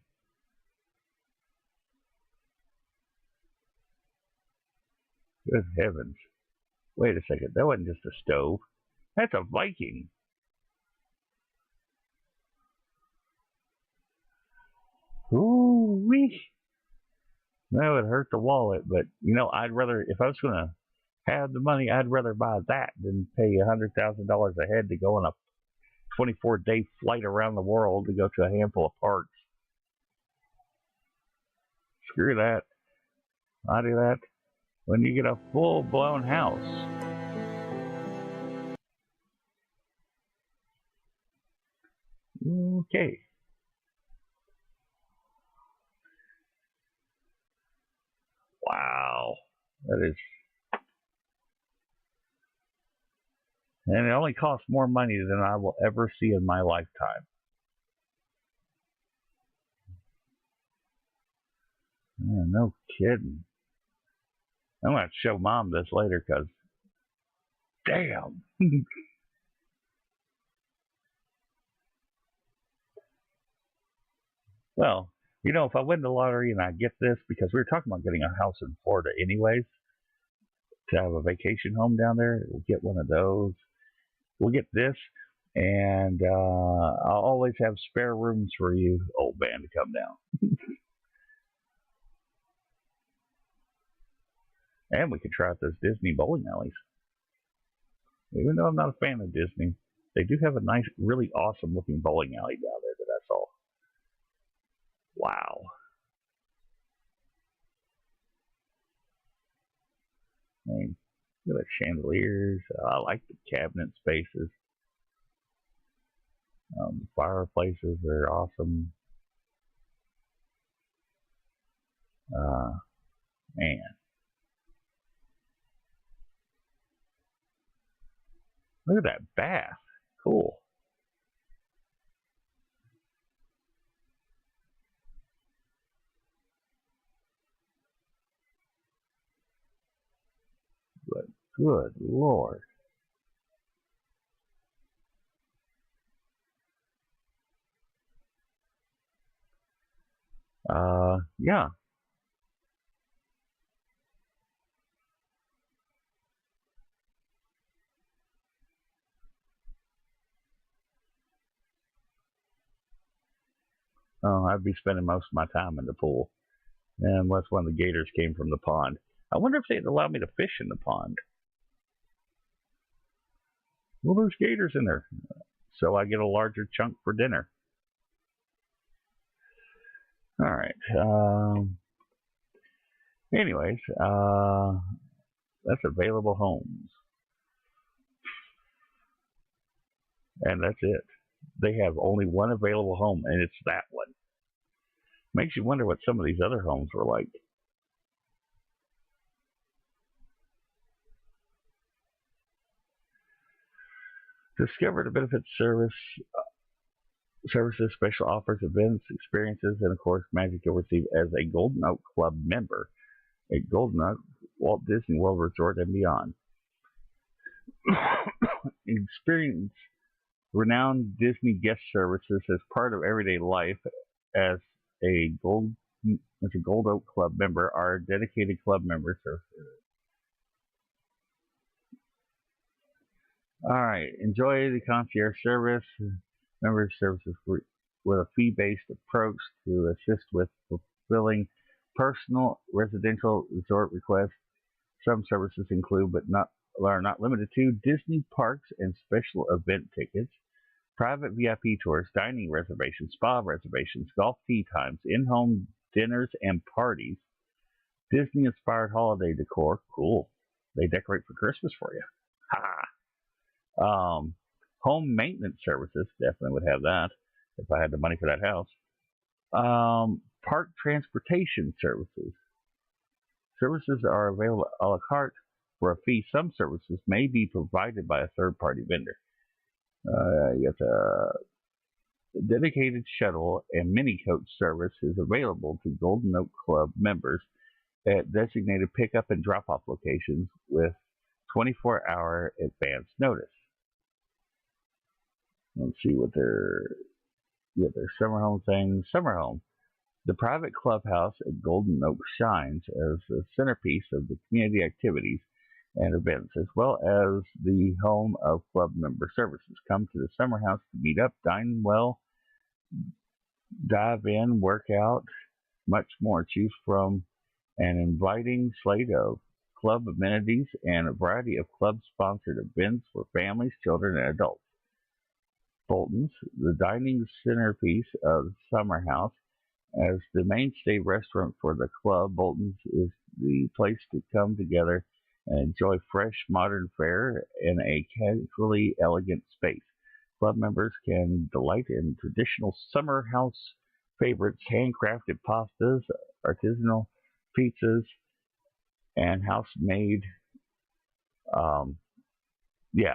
good heavens. Wait a second, that wasn't just a stove. That's a Viking. Ooh-wee. That would hurt the wallet, but, you know, I'd rather, if I was going to have the money, I'd rather buy that than pay $100,000 a head to go on a 24-day flight around the world to go to a handful of parks. Screw that. I do that when you get a full-blown house. Okay. Wow. That is... And it only costs more money than I will ever see in my lifetime. Yeah, no kidding. I'm going to show Mom this later because, damn. Well, you know, if I win the lottery and I get this, because we were talking about getting a house in Florida anyways, to have a vacation home down there, we'll get one of those. We'll get this, and I'll always have spare rooms for you, old man, to come down. And we could try out those Disney bowling alleys. Even though I'm not a fan of Disney, they do have a nice, really awesome looking bowling alley down there that I saw. Wow. I mean, look at the chandeliers. I like the cabinet spaces. Fireplaces are awesome. Man. Look at that bath. Cool. But good Lord. Yeah. Oh, I'd be spending most of my time in the pool. Unless one of the gators came from the pond. I wonder if they'd allow me to fish in the pond. Well, there's gators in there. So I get a larger chunk for dinner. All right. Anyways, that's available homes. And that's it. They have only one available home, and it's that one. Makes you wonder what some of these other homes were like. Discover the benefits services, special offers, events, experiences, and of course, magic you'll receive as a Golden Oak Club member at Golden Oak Walt Disney World Resort and beyond. Experience renowned Disney guest services as part of everyday life as a Gold Oak Club member. Our dedicated club members are. All right, enjoy the concierge service. Member services with a fee-based approach to assist with fulfilling personal residential resort requests. Some services include, but are not limited to, Disney parks and special event tickets, private VIP tours, dining reservations, spa reservations, golf tee times, in-home dinners and parties, Disney-inspired holiday decor. Cool. They decorate for Christmas for you. Ha! Home maintenance services. Definitely would have that if I had the money for that house. Park transportation services. Services are available a la carte for a fee. Some services may be provided by a third-party vendor. You got a dedicated shuttle and mini coach service is available to Golden Oak Club members at designated pickup and drop-off locations with 24-hour advance notice. Let's see what their summer home thing. Summer home. The private clubhouse at Golden Oak shines as the centerpiece of the community activities and events, as well as the home of club member services. Come to the summer house to meet up, dine well, dive in, work out, much more. Choose from an inviting slate of club amenities and a variety of club-sponsored events for families, children, and adults. Bolton's, the dining centerpiece of the summer house. As the mainstay restaurant for the club, Bolton's is the place to come together and enjoy fresh, modern fare in a casually elegant space. Club members can delight in traditional summer house favorites, handcrafted pastas, artisanal pizzas, and house-made,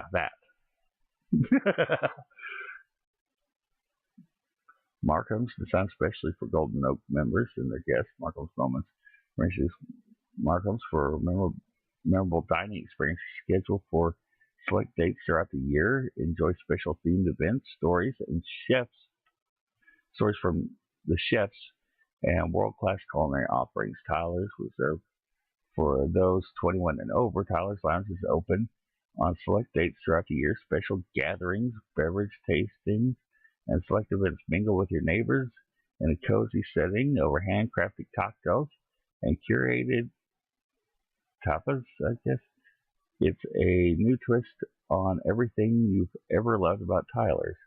that. Markham's, designed especially for Golden Oak members and their guests. Markham's Moments ranges Markham's for memorable dining experiences scheduled for select dates throughout the year. Enjoy special themed events, stories from the chefs, and world-class culinary offerings. Tyler's, reserved for those 21 and over. Tyler's Lounge is open on select dates throughout the year. Special gatherings, beverage tastings, and select events. Mingle with your neighbors in a cozy setting over handcrafted cocktails and curated tapas, I guess. It's a new twist on everything you've ever loved about Tyler's.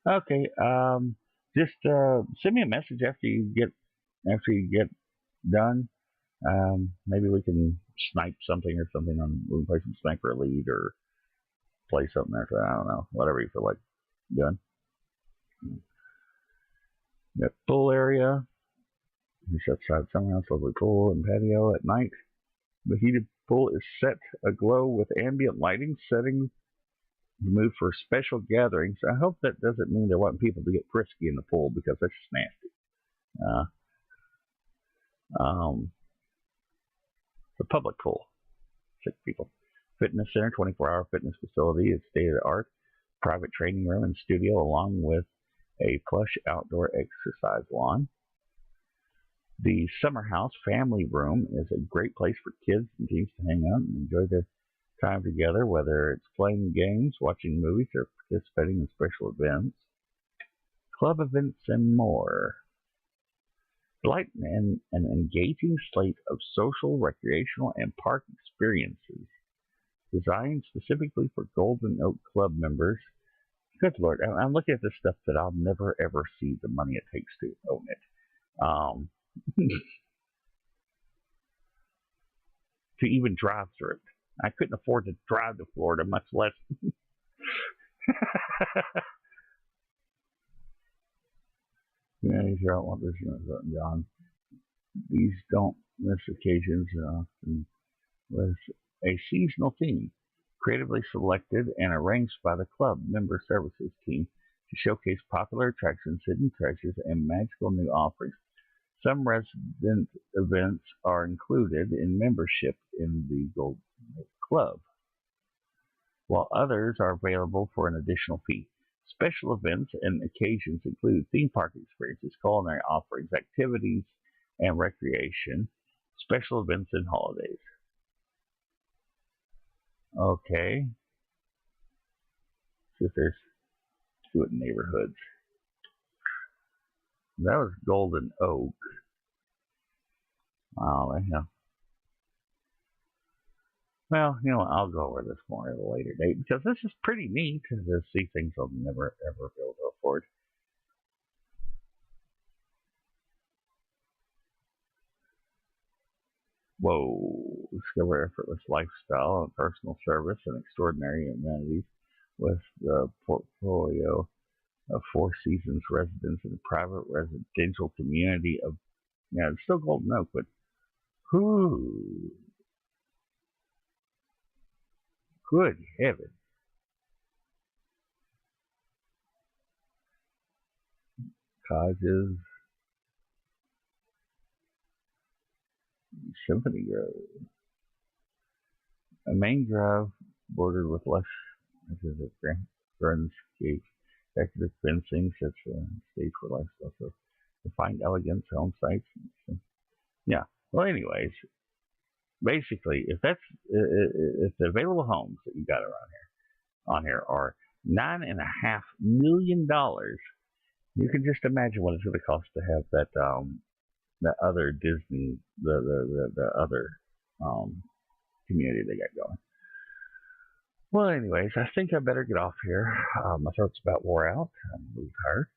Okay, just send me a message after you get done. Maybe we can snipe something or something we can play some Sniper Elite or play something after that. I don't know. Whatever you feel like doing. That pool area. Just outside summer house, lovely pool and patio at night. The heated pool is set aglow with ambient lighting settings removed for special gatherings. I hope that doesn't mean they're wanting people to get frisky in the pool, because that's just nasty. The public pool. 6 people. Fitness center, 24-hour fitness facility. It's state-of-the-art. Private training room and studio, along with a plush outdoor exercise lawn. The Summer House Family Room is a great place for kids and teens to hang out and enjoy their time together, whether it's playing games, watching movies, or participating in special events, club events, and more. Delight in an engaging slate of social, recreational, and park experiences designed specifically for Golden Oak Club members. Good Lord, I'm looking at this stuff that I'll never ever see the money it takes to own it. To even drive through it. I couldn't afford to drive to Florida, much less. Yeah, you don't want this, John. These don't miss occasions often with a seasonal theme, creatively selected and arranged by the club member services team to showcase popular attractions, hidden treasures, and magical new offerings. Some resident events are included in membership in the Gold Club, while others are available for an additional fee. Special events and occasions include theme park experiences, culinary offerings, activities, and recreation, special events, and holidays. Okay. See if there's two neighborhoods. That was Golden Oak. Oh, yeah. Well, I'll go over this more at a later date because this is pretty neat to see things I'll never ever be able to afford. Whoa! Discover effortless lifestyle and personal service and extraordinary amenities with the portfolio of Four Seasons residents in a private residential community of, it's still Golden Oak, but whoo! Good heavens. Cottages. Symphony Grove. A main drive bordered with lush groundscapes, decorative fencing sets a stage for lifestyle. So refined elegance, home sites. Yeah. Well, anyways, basically, if the available homes that you got on here are $9.5 million, you can just imagine what it's going to cost to have that other Disney, the other community they got going. Well, anyways, I think I better get off here. My throat's about wore out. I'm a little tired.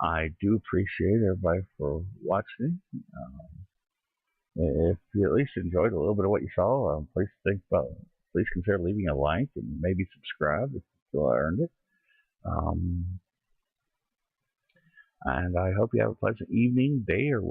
I do appreciate everybody for watching. If you at least enjoyed a little bit of what you saw, please consider leaving a like and maybe subscribe if you feel I earned it. And I hope you have a pleasant evening, day, or